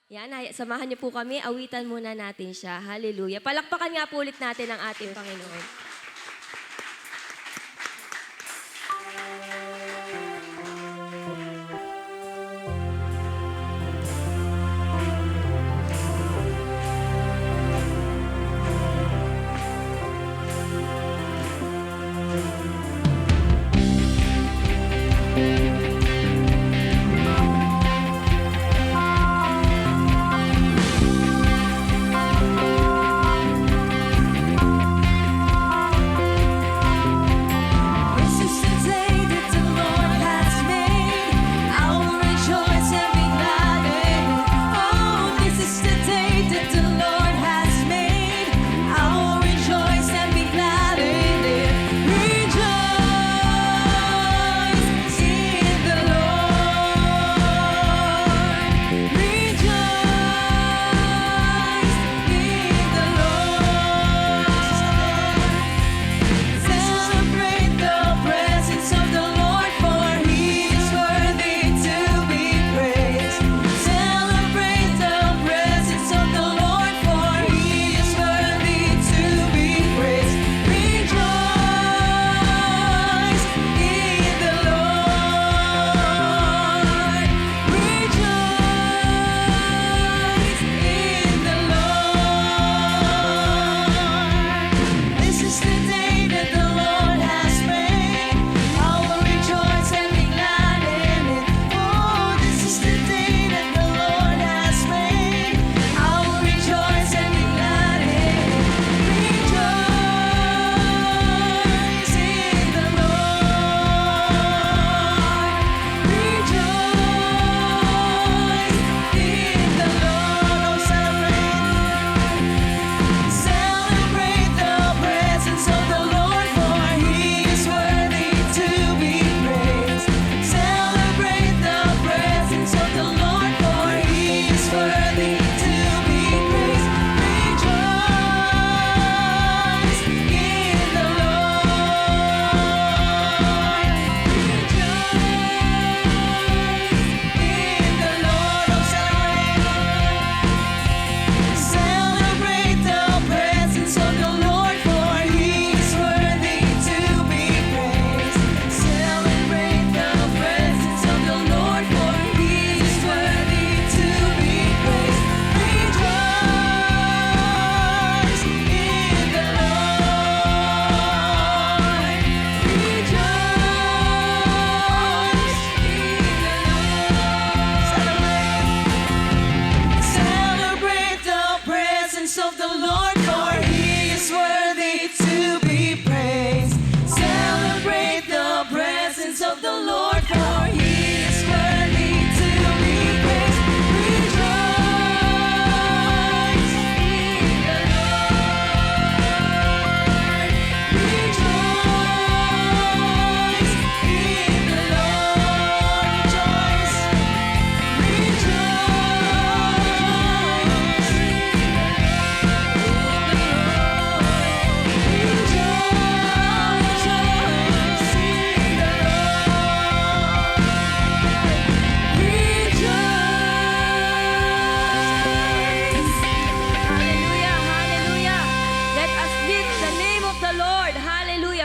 Yan, samahan niyo po kami. Awitan muna natin siya. Hallelujah. Palakpakan nga po ulit natin ang ating Panginoon.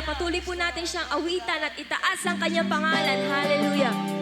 Patuloy po natin siyang awitan at itaas ang kanyang pangalan. Hallelujah.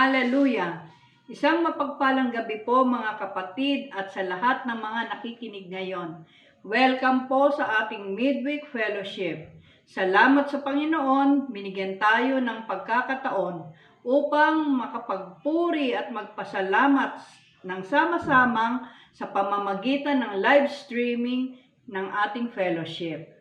Hallelujah! Isang mapagpalang gabi po mga kapatid at sa lahat ng mga nakikinig ngayon. Welcome po sa ating Midweek Fellowship. Salamat sa Panginoon, binigyan tayo ng pagkakataon upang makapagpuri at magpasalamat ng sama-samang sa pamamagitan ng live streaming ng ating fellowship.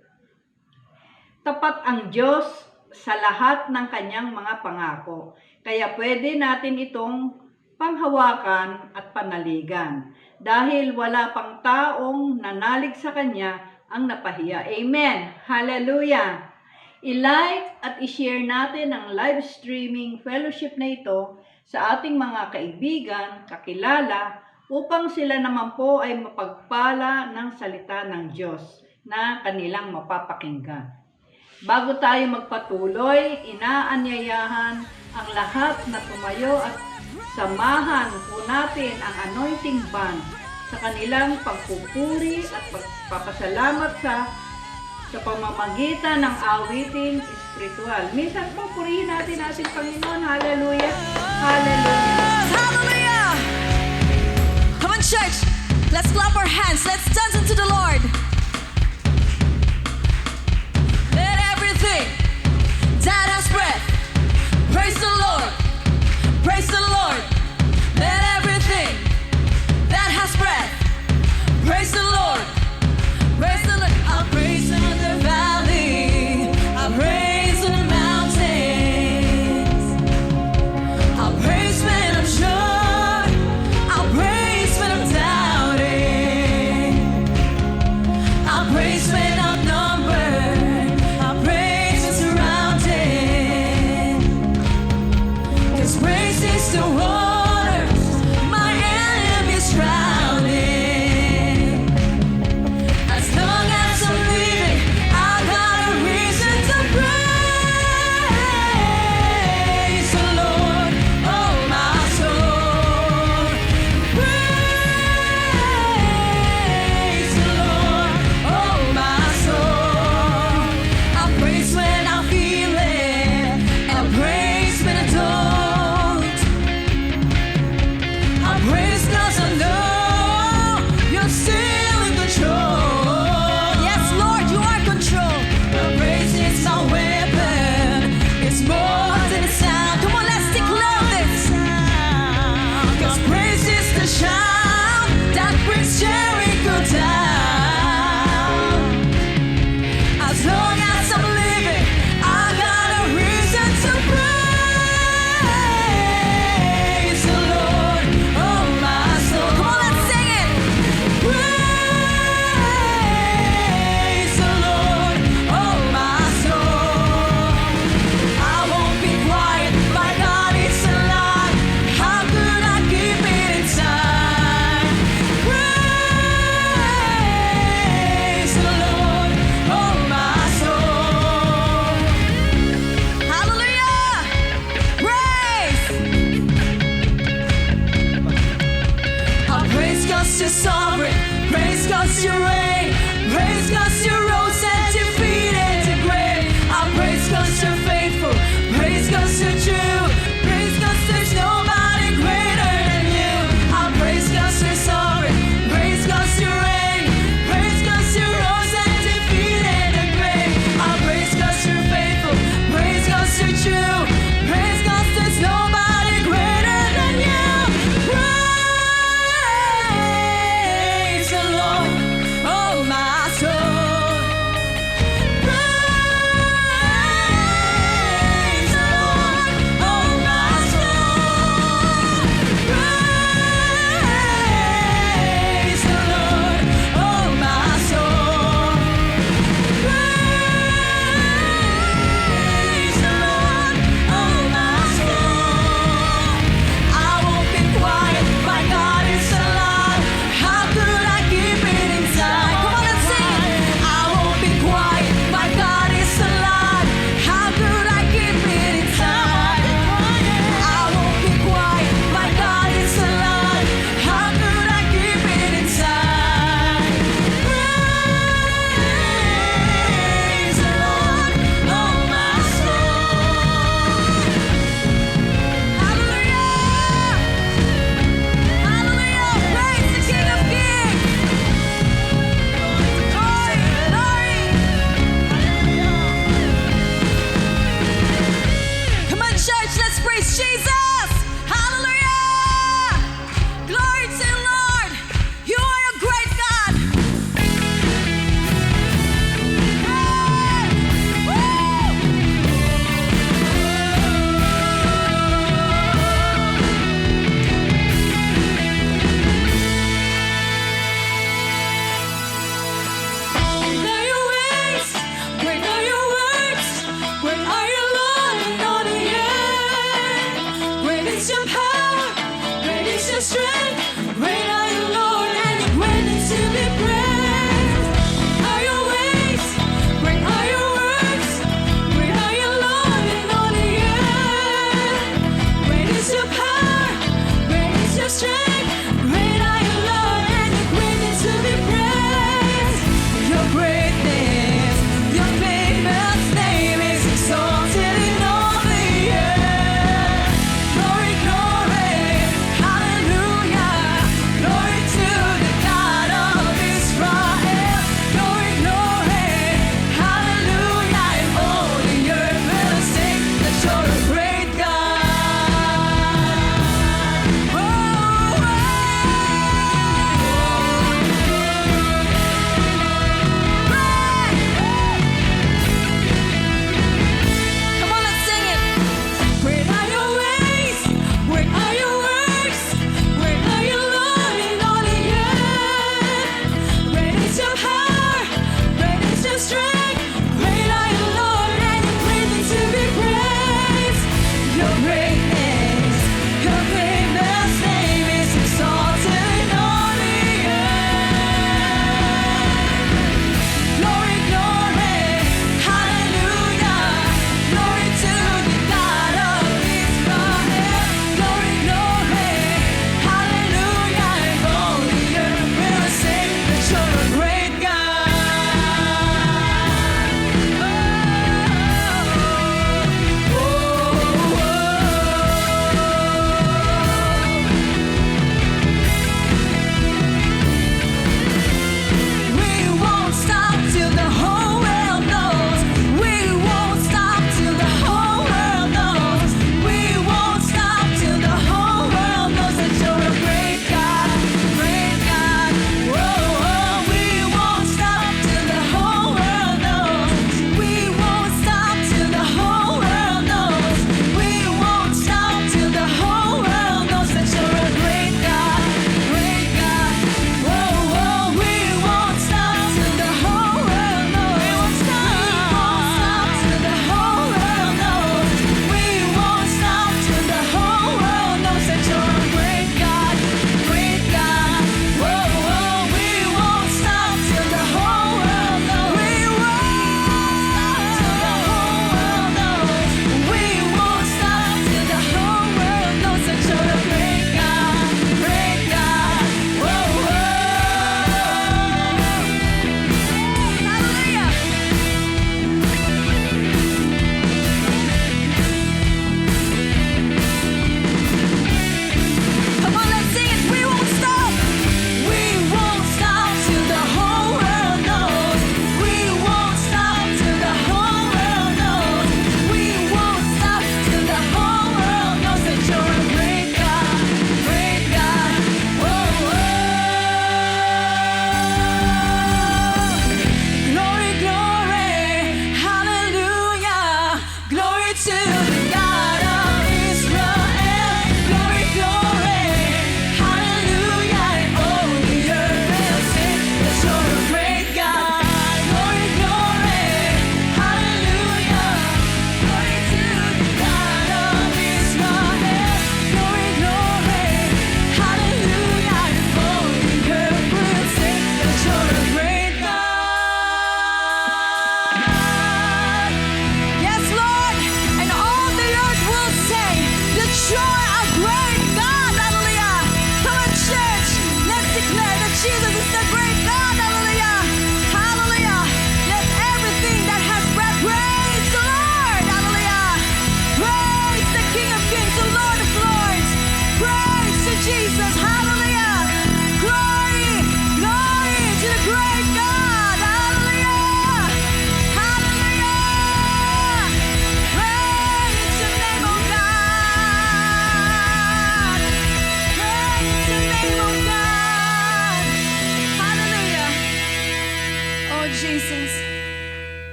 Tapat ang Diyos sa lahat ng kanyang mga pangako. Kaya pwede natin itong panghawakan at panaligan. Dahil wala pang taong nanalig sa Kanya ang napahiya. Amen! Hallelujah! I-like at i-share natin ang live streaming fellowship na ito sa ating mga kaibigan, kakilala, upang sila naman po ay mapagpala ng salita ng Diyos na kanilang mapapakinggan. Bago tayo magpatuloy, inaanyayahan ang lahat na tumayo at samahan po natin ang anointing band sa kanilang pagpupuri at pagpapasalamat sa pamamagitan ng awiting espiritual. Minsan po purihin natin ating Panginoon. Hallelujah! Hallelujah! Hallelujah! Come on, church. Let's clap our hands. Let's dance unto the Lord. Let everything that has breath praise the Lord. Praise the Lord. Let everything that has breath praise the Lord. Praise the Lord. I'll praise in the valley. I'll praise in the mountains. I'll praise when I'm sure. I'll praise when I'm doubting.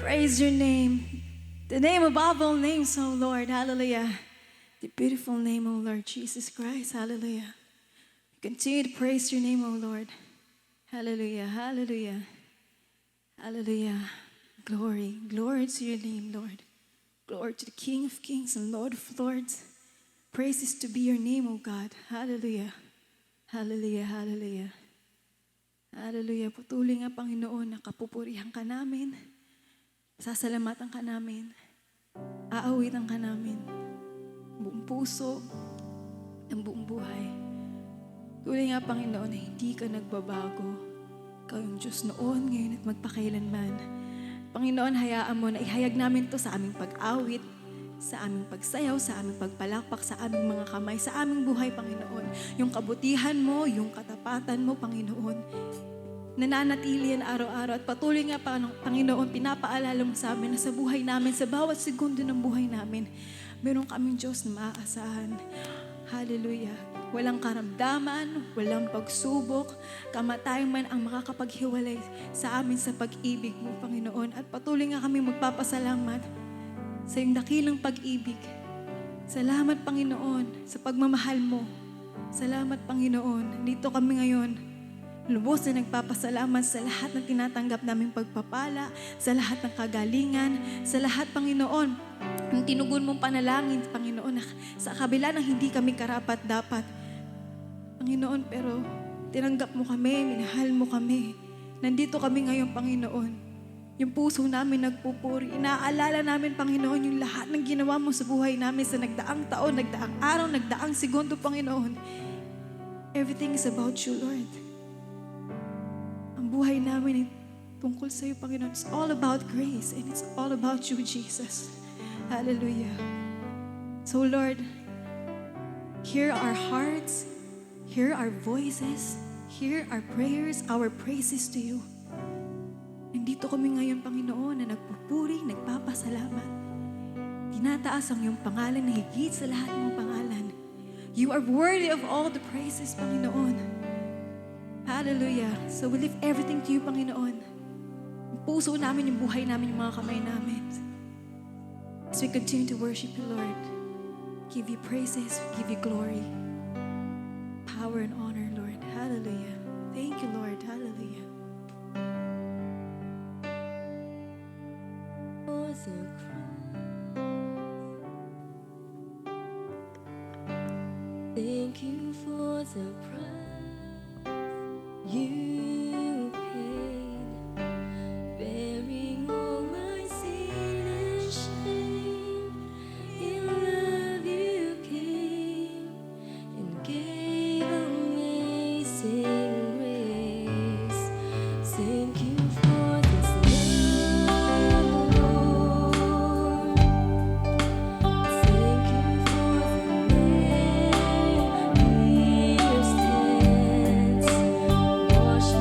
Praise your name, the name above all names, O Lord. Hallelujah. The beautiful name, O Lord Jesus Christ. Hallelujah. Continue to praise your name, O Lord. Hallelujah. Hallelujah. Hallelujah. Glory. Glory to your name, Lord. Glory to the King of Kings and Lord of Lords. Praises to be your name, O God. Hallelujah. Hallelujah. Hallelujah. Hallelujah. Patuloy nga, Panginoon, na kapupurihan ka namin. Sasalamatan ka namin. Aawitan ka namin. Buong puso, ng buong buhay. Tuloy nga, Panginoon, na hindi ka nagbabago. Ikaw yung Diyos noon, ngayon at magpakailanman. Panginoon, hayaan mo na ihayag namin to sa aming pag-awit, sa aming pagsayaw, sa aming pagpalakpak, sa aming mga kamay, sa aming buhay, Panginoon. Yung kabutihan mo, yung katapatan mo, Panginoon, nananatili yan araw-araw. At patuloy nga, Panginoon, pinapaalala mo sa amin na sa buhay namin, sa bawat segundo ng buhay namin, meron kaming Diyos na maaasahan. Hallelujah. Walang karamdaman, walang pagsubok, kamatayan man ang makakapaghiwalay sa amin sa pag-ibig mo, Panginoon. At patuloy nga kami magpapasalamat sa iyong dakilang pag-ibig. Salamat, Panginoon, sa pagmamahal mo. Salamat, Panginoon. Dito kami ngayon, lubos na nagpapasalamat sa lahat ng tinatanggap naming pagpapala, sa lahat ng kagalingan, sa lahat, Panginoon, ng tinugon mong panalangin, Panginoon, sa kabila ng hindi kami karapat-dapat. Panginoon, pero tinanggap mo kami, minahal mo kami. Nandito kami ngayon, Panginoon. Yung puso namin nagpupuri. Inaalala namin, Panginoon, yung lahat ng ginawa mo sa buhay namin sa nagdaang taon, nagdaang araw, nagdaang segundo, Panginoon. Everything is about you, Lord. Ang buhay namin ay tungkol sa iyo, Panginoon. It's all about grace and it's all about you, Jesus. Hallelujah. So, Lord, hear our hearts, hear our voices, hear our prayers, our praises to you. Nandito kami ngayon, Panginoon, na nagpupuri, nagpapasalamat. Tinataas ang iyong pangalan na higit sa lahat mong pangalan. You are worthy of all the praises, Panginoon. Hallelujah. So we lift everything to you, Panginoon. Yung puso namin, yung buhay namin, yung mga kamay namin. As we continue to worship you, Lord, give you praises, give you glory, power and honor, Lord. Hallelujah. Thank you, Lord. Hallelujah. For the cross. Thank you for the price you paid, bearing all my sin and shame. In love you came and gave amazing grace. Thank you for this love, Lord. Thank you for the many years hence. Wash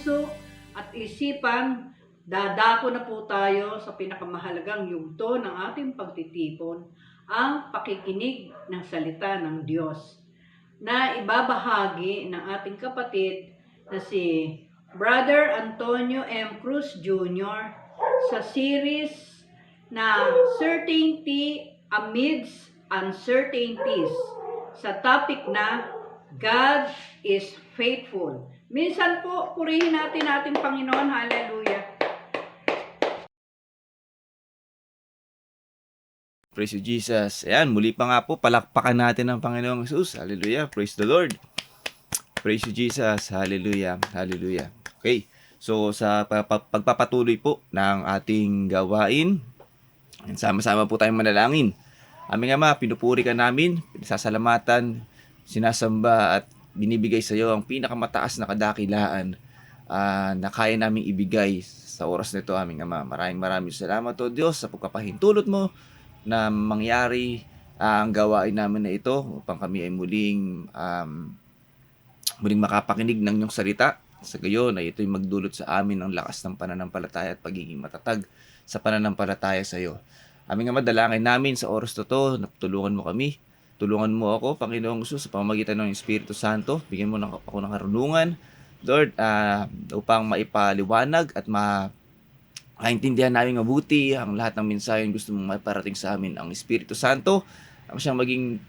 puso at isipan, dadako na po tayo sa pinakamahalagang yugto ng ating pagtitipon, ang pakikinig ng salita ng Diyos, na ibabahagi ng ating kapatid na si Brother Antonio M. Cruz Jr. sa series na Certainty Amidst Uncertainties, sa topic na God is Faithful. Minsan po, purihin natin ating Panginoon. Hallelujah. Praise you, Jesus. Ayan, muli pa nga po, palakpakan natin ang Panginoong Jesus. Hallelujah. Praise the Lord. Praise you, Jesus. Hallelujah. Hallelujah. Okay. So, sa pagpapatuloy po ng ating gawain, sama-sama po tayong manalangin. Aming Ama, pinupuri ka namin, pinasasalamatan, sinasamba at binibigay sa iyo ang pinakamataas na kadakilaan na kaya naming ibigay sa oras nito, aming Ama. Maraming salamat, O Diyos, sa pagpapahintulot mo na mangyari ang gawain namin na ito upang kami ay muling makapakinig ng iyong salita. Sa gayon ay ito'y magdulot sa amin ng lakas ng pananampalataya at pagiging matatag sa pananampalataya sa iyo. Aming Ama, dalangin namin sa oras na ito, tulungan mo kami. Tulungan mo ako, Panginoong Jesus, sa pamamagitan ng Espiritu Santo. Bigyan mo ako ng karunungan, Lord, upang maipaliwanag at maintindihan namin mabuti ang lahat ng mensahe na gusto mong maparating sa amin. Ang Espiritu Santo, ang siyang maging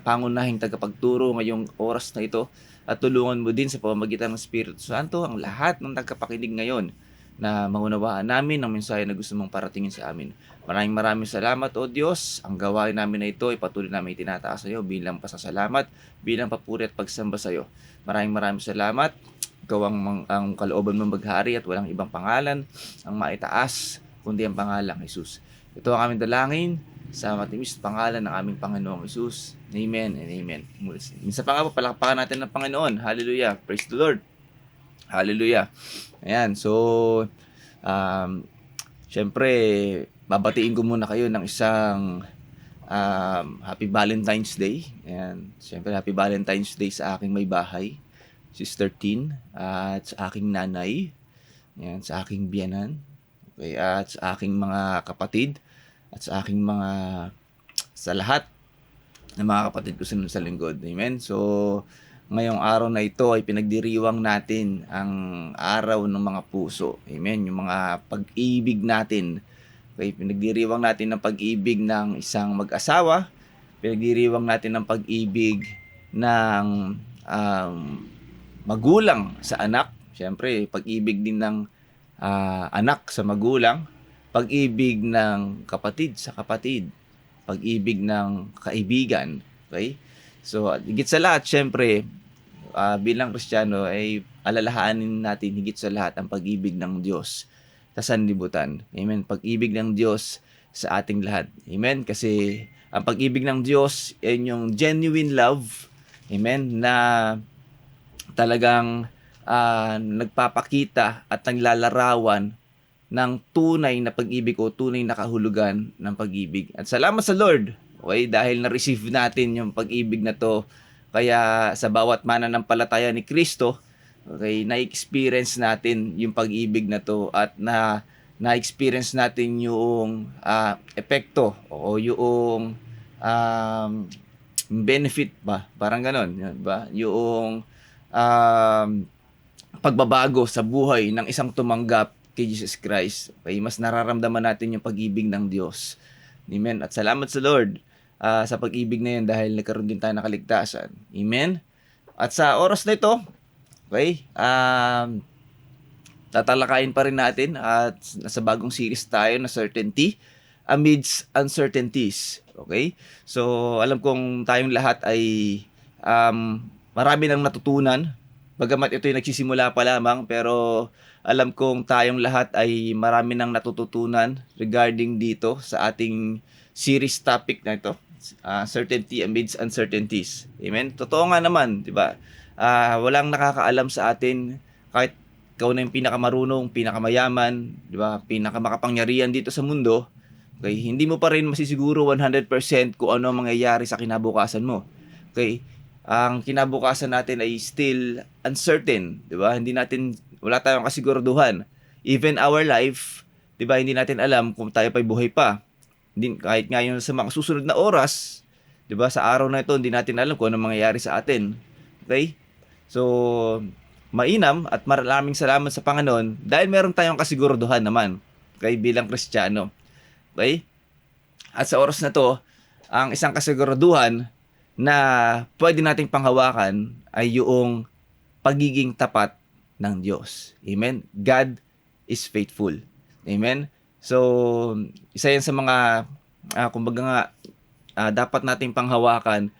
pangunahing tagapagturo ngayong oras na ito. At tulungan mo din sa pamamagitan ng Espiritu Santo ang lahat ng nagkapakinig ngayon na maunawaan namin ang mensahe na gusto mong paratingin sa amin. Maraming salamat, O Diyos. Ang gawain namin na ito ay patuloy namin itinataas sa iyo bilang pasasalamat, bilang papuri at pagsamba sa iyo. Maraming salamat. Ikaw ang kalooban mong maghari at walang ibang pangalan ang maitaas kundi ang pangalang Jesus. Ito ang aming dalangin sa matimis pangalan ng aming Panginoong Jesus. Amen and amen. Minsan pa nga po, palakpakan natin ng Panginoon. Hallelujah. Praise the Lord. Hallelujah. Ayan, so syempre babatiin ko muna kayo ng isang Happy Valentine's Day. Ayan, syempre Happy Valentine's Day sa aking may bahay, Sister Tin, at sa aking nanay, ayan, sa aking biyanan, okay, at sa aking mga kapatid, at sa aking sa lahat ng mga kapatid ko sa lingkod. Amen. So, ngayong araw na ito ay pinagdiriwang natin ang araw ng mga puso. Amen. Yung mga pag-ibig natin. Okay, pinagdiriwang natin ng pag-ibig ng isang mag-asawa. Pinagdiriwang natin ng pag-ibig ng magulang sa anak. Siyempre, pag-ibig din ng anak sa magulang. Pag-ibig ng kapatid sa kapatid. Pag-ibig ng kaibigan. Okay? So, higit sa lahat, siyempre, bilang Kristiyano ay alalahanin natin higit sa lahat ang pag-ibig ng Diyos sa sanlibutan. Amen. Pag-ibig ng Diyos sa ating lahat. Amen. Kasi ang pag-ibig ng Diyos ay yung genuine love. Amen. Na talagang nagpapakita at naglalarawan ng tunay na pag-ibig o tunay na kahulugan ng pag-ibig. At salamat sa Lord, okay, dahil na-receive natin yung pag-ibig na to. Kaya sa bawat mananampalataya ni Kristo, okay, na-experience natin yung pag-ibig na to at na-experience natin yung epekto o yung benefit ba? Parang ganon, ba? Yung pagbabago sa buhay ng isang tumanggap kay Jesus Christ. Okay, mas nararamdaman natin yung pag-ibig ng Diyos. Amen. At salamat sa Lord sa pag-ibig na yun dahil nagkaroon din tayo ng kaligtasan. Amen. At sa oras na ito, okay, tatalakayin pa rin natin at nasa bagong series tayo na Certainty Amidst Uncertainties. Okay? So, alam kong tayong lahat ay marami nang natutunan. Bagamat ito ay nagsisimula pa lamang, pero alam kong tayong lahat ay marami nang natututunan regarding dito sa ating series topic na ito. Certainty amidst uncertainties. Amen? Totoo nga naman, di ba? Walang nakakaalam sa atin kahit ikaw na yung pinakamarunong, pinakamayaman, di ba? Pinakamakapangyarihan dito sa mundo. Okay? Hindi mo pa rin masisiguro 100% kung ano ang mangyayari sa kinabukasan mo. Okay? Ang kinabukasan natin ay still uncertain, di ba? Hindi natin Wala tayong kasiguraduhan. Even our life, 'di ba, hindi natin alam kung tayo pa'y buhay pa. Hindi, kahit ngayon sa mga susunod na oras, 'di ba, sa araw na ito, hindi natin alam kung ano mangyayari sa atin. Okay? So, mainam at maraming salamat sa Panginoon dahil meron tayong kasiguraduhan naman, okay, bilang Kristiyano. Okay? At sa oras na to, ang isang kasiguraduhan na pwede nating panghawakan ay yung pagiging tapat ng Diyos. Amen? God is faithful. Amen? So, isa yan sa mga, kumbaga nga, dapat nating panghawakan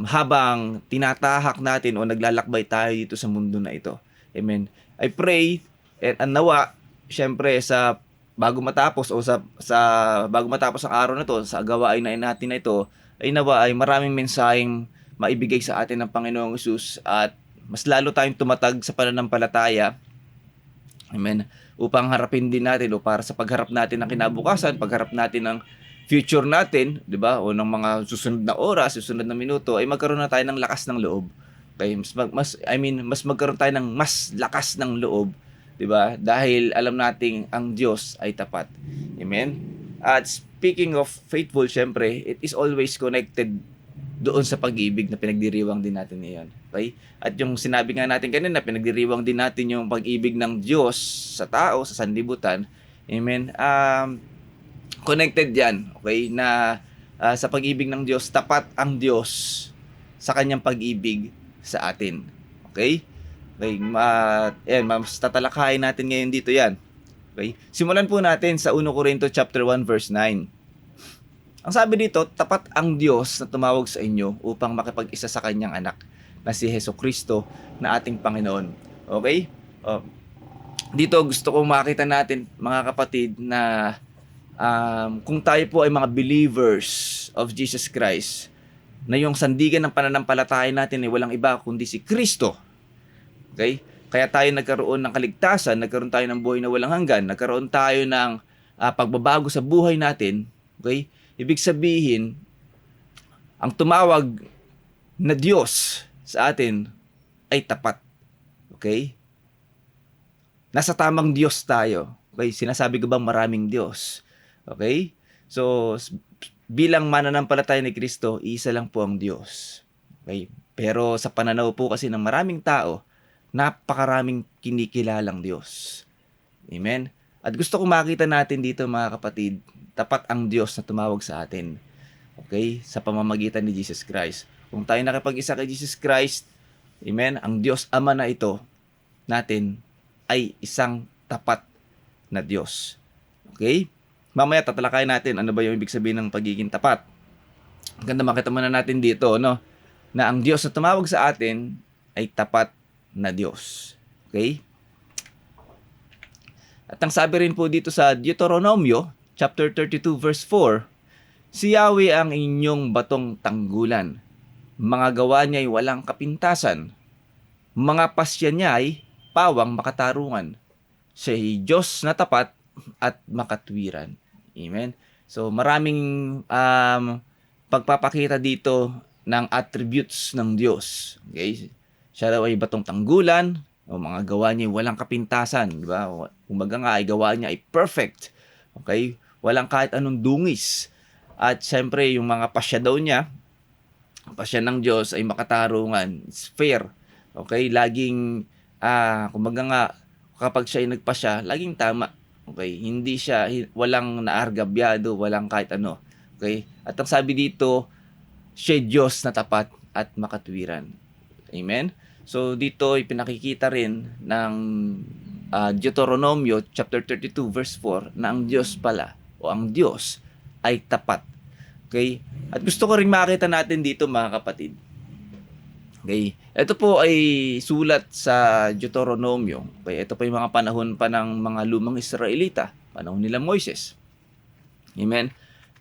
habang tinatahak natin o naglalakbay tayo dito sa mundo na ito. Amen? I pray and nawa, syempre, sa bago matapos o sa bago matapos ang araw na to, sa gawain na natin na ito, ay nawa ay maraming mensaheng maibigay sa atin ng Panginoong Hesus at mas lalo tayong tumatag sa pananampalataya. Amen. Upang harapin din natin o para sa pagharap natin ng kinabukasan, pagharap natin ng future natin, 'di ba? O ng mga susunod na oras, susunod na minuto ay magkaroon na tayo ng lakas ng loob. Okay, mas magkaroon tayo ng mas lakas ng loob, 'di ba? Dahil alam nating ang Diyos ay tapat. Amen. At speaking of faithful, syempre, it is always connected doon sa pag-ibig na pinagdiriwang din natin ngayon. Okay? At yung sinabi nga natin kanina, pinagdiriwang din natin yung pag-ibig ng Diyos sa tao, sa sanlibutan. Amen. Connected yan. Okay? Na sa pag-ibig ng Diyos, tapat ang Diyos sa kanyang pag-ibig sa atin. Okay? Okay, mas tatalakayin natin ngayon dito yan. Okay? Simulan po natin sa 1 Corinto chapter 1 verse 9. Ang sabi dito, tapat ang Diyos na tumawag sa inyo upang makipag-isa sa kanyang anak na si Hesukristo na ating Panginoon. Okay? Dito gusto kong makita natin, mga kapatid, na kung tayo po ay mga believers of Jesus Christ, na yung sandigan ng pananampalataya natin ay walang iba kundi si Kristo. Okay? Kaya tayo nagkaroon ng kaligtasan, nagkaroon tayo ng buhay na walang hanggan, nagkaroon tayo ng pagbabago sa buhay natin. Okay? Ibig sabihin, ang tumawag na Diyos sa atin ay tapat. Okay? Nasa tamang Diyos tayo. Okay? Sinasabi ko bang maraming Diyos? Okay? So, bilang mananampalataya ni Kristo, isa lang po ang Diyos. Okay? Pero sa pananaw po kasi ng maraming tao, napakaraming kinikilalang Diyos. Amen? At gusto ko makita natin dito, mga kapatid, tapat ang Diyos na tumawag sa atin. Okay? Sa pamamagitan ni Jesus Christ. Kung tayo nakipag-isa kay Jesus Christ, amen, ang Diyos Ama na ito natin ay isang tapat na Diyos. Okay? Mamaya tatalakayin natin ano ba yung ibig sabihin ng pagiging tapat. Ganda makita muna natin dito, no? Na ang Diyos na tumawag sa atin ay tapat na Diyos. Okay? At ang sabi rin po dito sa Deuteronomio, chapter 32, verse 4, si Yahweh ang inyong batong tanggulan. Mga gawa niya ay walang kapintasan. Mga pasya niya ay pawang makatarungan. Siya ay Diyos na tapat at makatwiran. Amen? So, maraming pagpapakita dito ng attributes ng Diyos. Okay? Siya daw ay batong tanggulan, o mga gawa niya ay walang kapintasan, di ba? Kumbaga nga ay gawa niya ay perfect. Okay? Walang kahit anong dungis. At syempre, yung mga pasya daw niya, pasya ng Diyos ay makatarungan. It's fair. Okay? Laging, kumbaga nga, kapag siya ay nagpasya, laging tama. Okay? Hindi siya, walang naargabyado, walang kahit ano. Okay? At ang sabi dito, siya Diyos na tapat at makatwiran. Amen? So, dito ay pinakikita rin ng Deuteronomio chapter 32 verse 4 na ang Diyos pala o ang Diyos ay tapat. Okay? At gusto ko rin makita natin dito, mga kapatid. Okay? Ito po ay sulat sa Deuteronomio. Okay? Ito po yung mga panahon pa ng mga lumang Israelita, panahon nila Moises. Amen?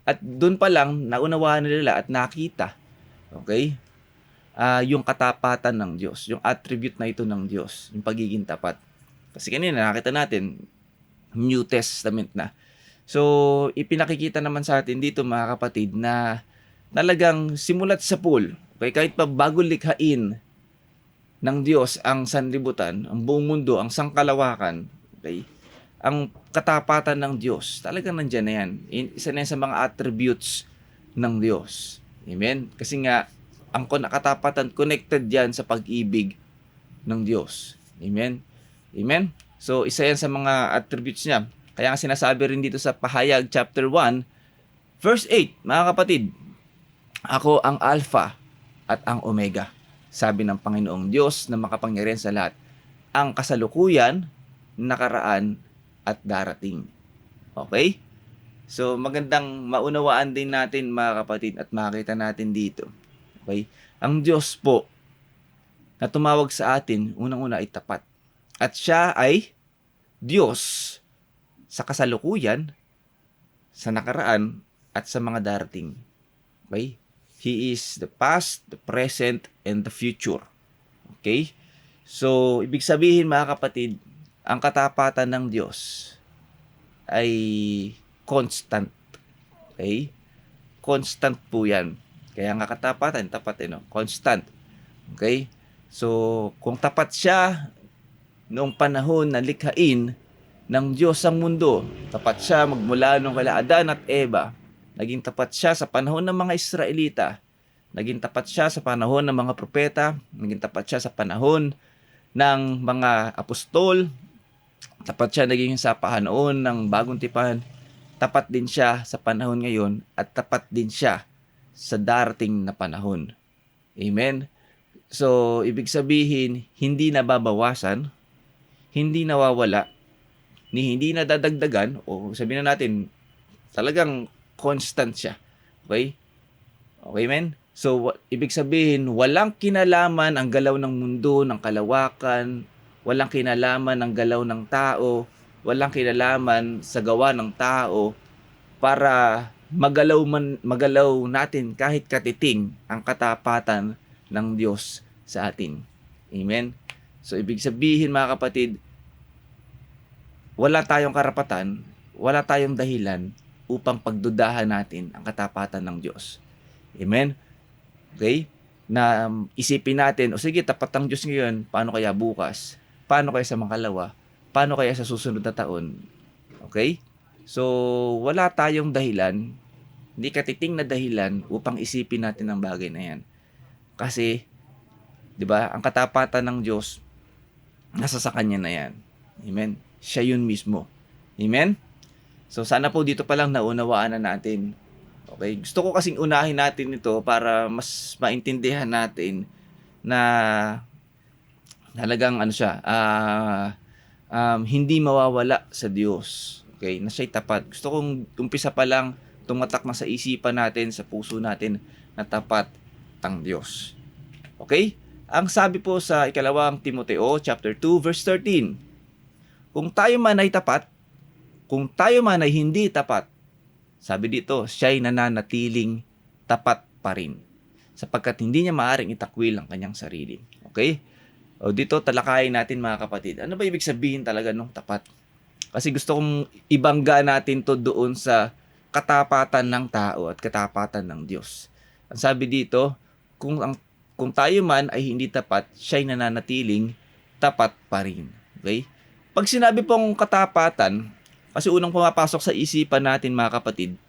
At doon pa lang naunawaan nila at nakita, okay? Yung katapatan ng Diyos, yung attribute na ito ng Diyos, yung pagiging tapat. Kasi kanina nakita natin, New Testament na. So, ipinakikita naman sa atin dito, mga kapatid, na talagang simulat sa pool, okay, kahit pa bago likhain ng Diyos ang sanlibutan, ang buong mundo, ang sangkalawakan, okay? Ang katapatan ng Diyos, talagang nandiyan na yan. Isa na yan sa mga attributes ng Diyos. Amen? Kasi nga, ang katapatan, connected yan sa pag-ibig ng Diyos. Amen? Amen? So, isa yan sa mga attributes niya. Kaya nga sinasabi rin dito sa Pahayag chapter 1, verse 8, mga kapatid, ako ang Alpha at ang Omega, sabi ng Panginoong Diyos na makapangyarihan sa lahat, ang kasalukuyan, nakaraan, at darating. Okay? So, magandang maunawaan din natin, mga kapatid, at makita natin dito. Okay? Ang Diyos po na tumawag sa atin, unang-una ay tapat. At siya ay Diyos sa kasalukuyan, sa nakaraan, at sa mga darating. Okay? He is the past, the present, and the future. Okay? So, ibig sabihin, mga kapatid, ang katapatan ng Diyos ay constant. Okay? Constant po yan. Kaya nga katapatan, tapat no? Constant. Okay? So, kung tapat siya noong panahon na likhain ng Diyos ang mundo, tapat siya magmula nung kala Adan at Eva, naging tapat siya sa panahon ng mga Israelita, naging tapat siya sa panahon ng mga propeta, naging tapat siya sa panahon ng mga apostol, tapat siya naging sa panahon ng bagong tipan, tapat din siya sa panahon ngayon, at tapat din siya sa darating na panahon. Amen? So, ibig sabihin, hindi nababawasan, hindi nawawala, ni hindi nadadagdagan, o sabihin na natin, talagang constant siya. Okay? Okay, men? So, ibig sabihin, walang kinalaman ang galaw ng mundo, ng kalawakan, walang kinalaman ang galaw ng tao, walang kinalaman sa gawa ng tao para magalaw natin kahit katiting ang katapatan ng Diyos sa atin. Amen? So, ibig sabihin, mga kapatid, wala tayong karapatan, wala tayong dahilan upang pagdudahan natin ang katapatan ng Diyos. Amen? Okay? Na isipin natin, o sige, tapat ang Diyos ngayon, paano kaya bukas? Paano kaya sa makalawa? Paano kaya sa susunod na taon? Okay? So, wala tayong dahilan, hindi katiting na dahilan upang isipin natin ang bagay na yan. Kasi, di ba, ang katapatan ng Diyos, nasa sa Kanya na yan. Amen? Siya yun mismo. Amen? So, sana po dito pa lang naunawaan na natin. Okay? Gusto ko kasing unahin natin ito para mas maintindihan natin na talagang hindi mawawala sa Diyos. Okay? Na siya'y tapat. Gusto kong umpisa pa lang tumatak na sa isipan natin, sa puso natin na tapat ang Diyos. Okay? Ang sabi po sa ikalawang Timoteo chapter 2 verse 13, kung tayo man ay tapat, kung tayo man ay hindi tapat, sabi dito, siya'y nananatiling tapat pa rin, sapagkat hindi niya maaaring itakwil ang kanyang sarili. Okay? O dito talakayin natin, mga kapatid. Ano ba ibig sabihin talaga ng tapat? Kasi gusto kong ibangga natin to doon sa katapatan ng tao at katapatan ng Diyos. Ang sabi dito, kung tayo man ay hindi tapat, siya'y nananatiling tapat pa rin. Okay? Pag sinabi pong katapatan, kasi unang pumapasok sa isipan natin, mga kapatid,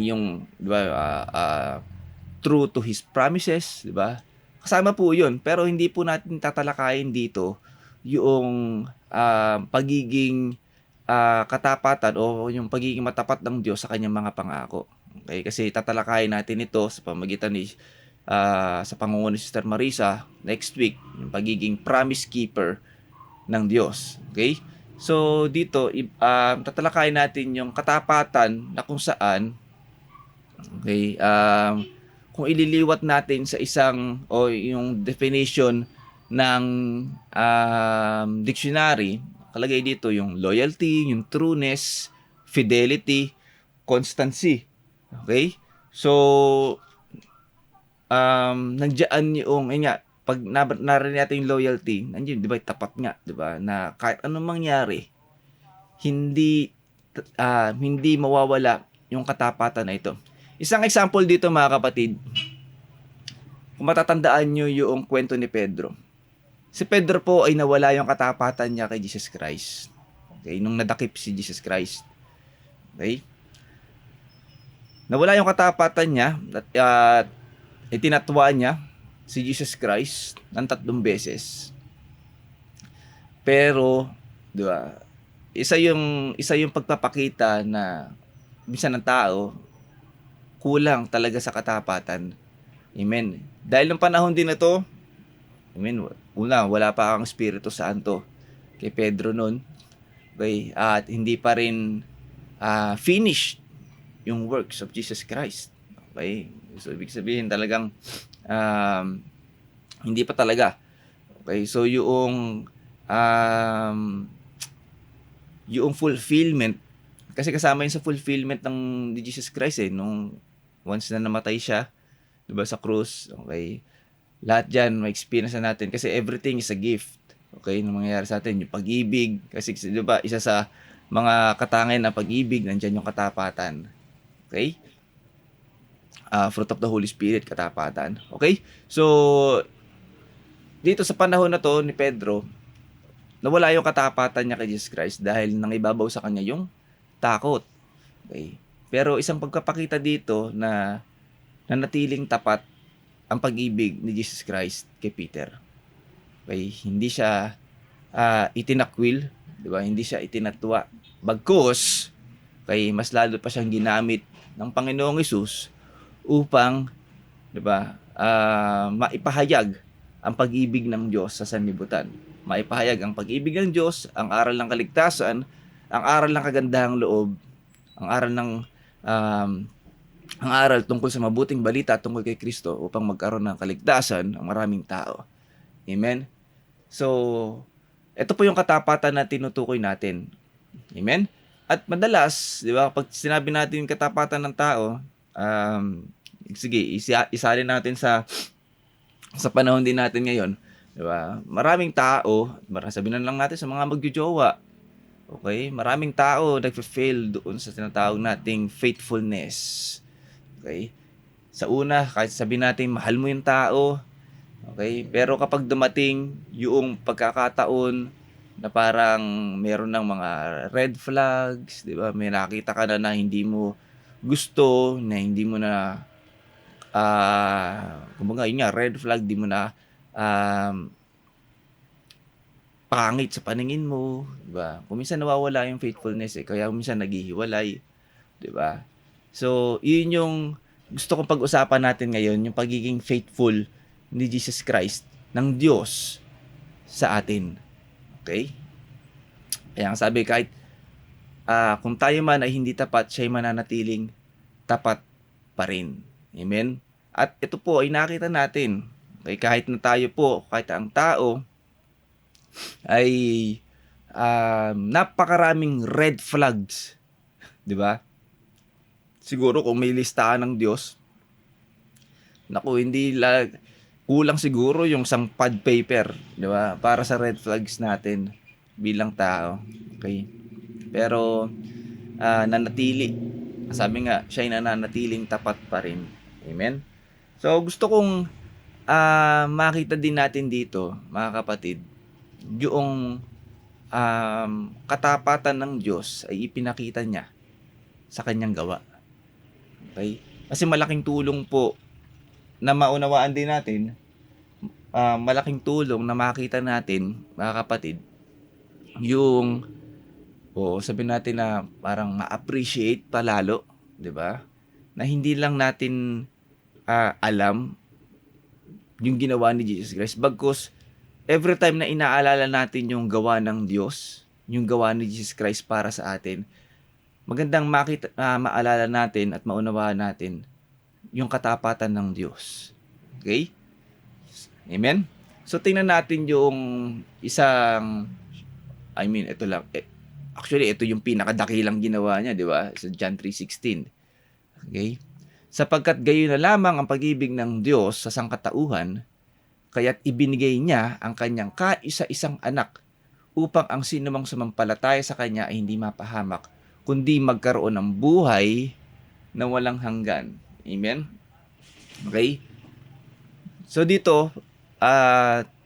yung true to His promises, di ba? Kasama po yun, pero hindi po natin tatalakayin dito yung pagiging katapatan o yung pagiging matapat ng Diyos sa kanyang mga pangako. Okay? Kasi tatalakayin natin ito sa pamagitan ni sa pangunguna ni Sister Marisa next week, yung pagiging promise keeper ng Diyos. Okay? So dito tatalakayin natin yung katapatan na kung saan, okay, kung ililiwat natin sa isang o yung definition ng dictionary, kalagay dito yung loyalty, yung trueness, fidelity, constancy. Okay? So, nandiyan yung, pag narinig natin yung loyalty, nandiyan, di ba, tapat nga, di ba, na kahit anong mangyari, hindi mawawala yung katapatan na ito. Isang example dito, mga kapatid, kung matatandaan nyo yung kwento ni Pedro. Si Pedro po ay nawala yung katapatan niya kay Jesus Christ. Okay, nung nadakip si Jesus Christ. Okay? Nawala yung katapatan niya at itinatwa niya si Jesus Christ ng 3 beses. Pero, di ba, isa yung pagpapakita na minsan ng tao kulang talaga sa katapatan. Amen. Dahil ng panahon din na to, amen, wala pa ang Espiritu Santo kay Pedro noon. Okay, at hindi pa rin finished yung works of Jesus Christ. Okay? So, ibig sabihin talagang hindi pa talaga. Okay? So, yung fulfillment, kasi kasama yun sa fulfillment ni Jesus Christ nung once na namatay siya, diba, sa krus, okay, lahat dyan, ma-experience na natin, kasi everything is a gift, okay, nung mangyayari sa atin, yung pag-ibig, kasi diba, isa sa mga katangian ng pag-ibig, nandyan yung katapatan, okay, fruit of the Holy Spirit, katapatan, okay, so, dito sa panahon na to ni Pedro, nawala yung katapatan niya kay Jesus Christ dahil nangibabaw sa kanya yung takot. Okay. Pero isang pagpapakita dito na nanatiling tapat ang pag-ibig ni Jesus Christ kay Peter. Okay. Hindi siya itinakwil, di ba? Hindi siya itinatwa. Bagkus, okay, mas lalo pa siyang ginamit ng Panginoong Hesus upang, di ba, maipahayag ang pag-ibig ng Diyos sa sanlibutan. Maipahayag ang pag-ibig ng Diyos, ang aral ng kaligtasan, ang aral ng kagandahang loob, ang aral tungkol sa mabuting balita tungkol kay Kristo upang magkaroon ng kaligtasan ang maraming tao. Amen? So, ito po yung katapatan na tinutukoy natin. Amen? At madalas, di ba, pag sinabi natin yung katapatan ng tao, sige, isalin natin sa panahon din natin ngayon, di ba? Maraming tao, sabihin na lang natin sa mga magjojowa, okay? Maraming tao nagfe-fail doon sa tinatawag nating faithfulness. Okay? Sa una, kahit sabihin natin mahal mo yung tao, okay? Pero kapag dumating yung pagkakataon na parang meron ng mga red flags, di ba? May nakita ka na hindi mo gusto, na hindi mo na kumbaga yun nga, red flag, di mo na pangit sa paningin mo, di ba? Kung minsan nawawala yung faithfulness kaya minsan naghihiwalay, di ba? So, yun yung gusto kong pag-usapan natin ngayon, yung pagiging faithful ni Jesus Christ ng Diyos sa atin. Okay? Kaya ang sabi, kahit kung tayo man ay hindi tapat, siya'y mananatiling tapat pa rin. Amen? At ito po ay nakita natin. Okay, kahit na tayo po, kahit ang tao ay napakaraming red flags. Di ba? Siguro kung may listahan ng Diyos, naku, kulang siguro yung isang pad paper, di ba? Para sa red flags natin bilang tao. Okay? Pero nanatili. Sabi nga, siya ay nananatiling tapat pa rin. Amen? So, gusto kong makita din natin dito, mga kapatid, yung katapatan ng Diyos ay ipinakita niya sa kanyang gawa. Okay? Kasi malaking tulong po na maunawaan din natin, malaking tulong na makita natin, mga kapatid, yung sabihin natin na parang ma-appreciate palalo, 'di ba? Na hindi lang natin alam yung ginawa ni Jesus Christ, bagkus every time na inaalala natin yung gawa ng Diyos, yung gawa ni Jesus Christ para sa atin, magandang maalala natin at maunawaan natin yung katapatan ng Diyos. Okay? Amen? So, tingnan natin yung ito lang. Actually, ito yung pinakadakilang ginawa niya, di ba? Sa John 3:16. Okay? Sapagkat gayon na lamang ang pag-ibig ng Diyos sa sangkatauhan, kaya't ibinigay niya ang kanyang kaisa-isang anak upang ang sinumang sumampalataya sa kanya ay hindi mapahamak, kundi magkaroon ng buhay na walang hanggan. Amen? Okay? So dito,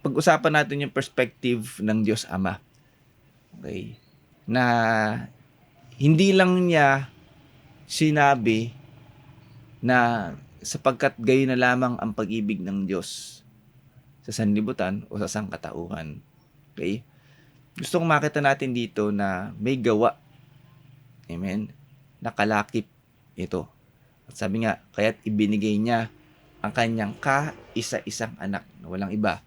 pag-usapan natin yung perspective ng Diyos Ama. Okay? Na hindi lang niya sinabi na sapagkat gayon na lamang ang pag-ibig ng Diyos sa sanlibutan o sa sangkatauhan. Okay? Gusto kong makita natin dito na may gawa. Amen? Nakalakip ito. At sabi nga, kaya't ibinigay niya ang kanyang kaisa-isang anak na walang iba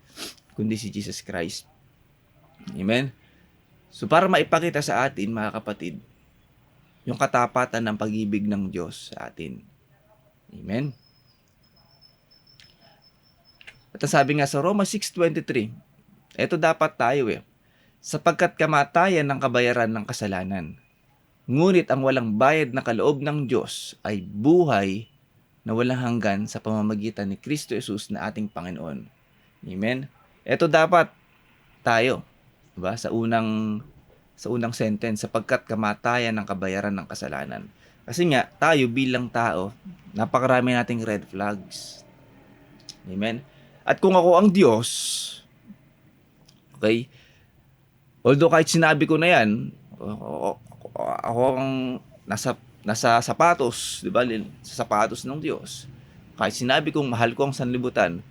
kundi si Jesus Christ. Amen? So para maipakita sa atin, mga kapatid, yung katapatan ng pag-ibig ng Diyos sa atin. Amen? At sabi nga sa Roma 6:23, ito dapat tayo sapagkat kamatayan ng kabayaran ng kasalanan. Ngunit ang walang bayad na kaloob ng Diyos ay buhay na walang hanggan sa pamamagitan ni Kristo Jesus na ating Panginoon. Amen? Ito dapat tayo, diba? Sa unang sentence, sapagkat kamatayan ng kabayaran ng kasalanan. Kasi nga, tayo bilang tao, napakarami nating red flags. Amen? At kung ako ang Diyos, okay, although kahit sinabi ko na yan, ako ang nasa sapatos, di ba? Sa sapatos ng Diyos. Kahit sinabi kong mahal ko ang sanlibutan,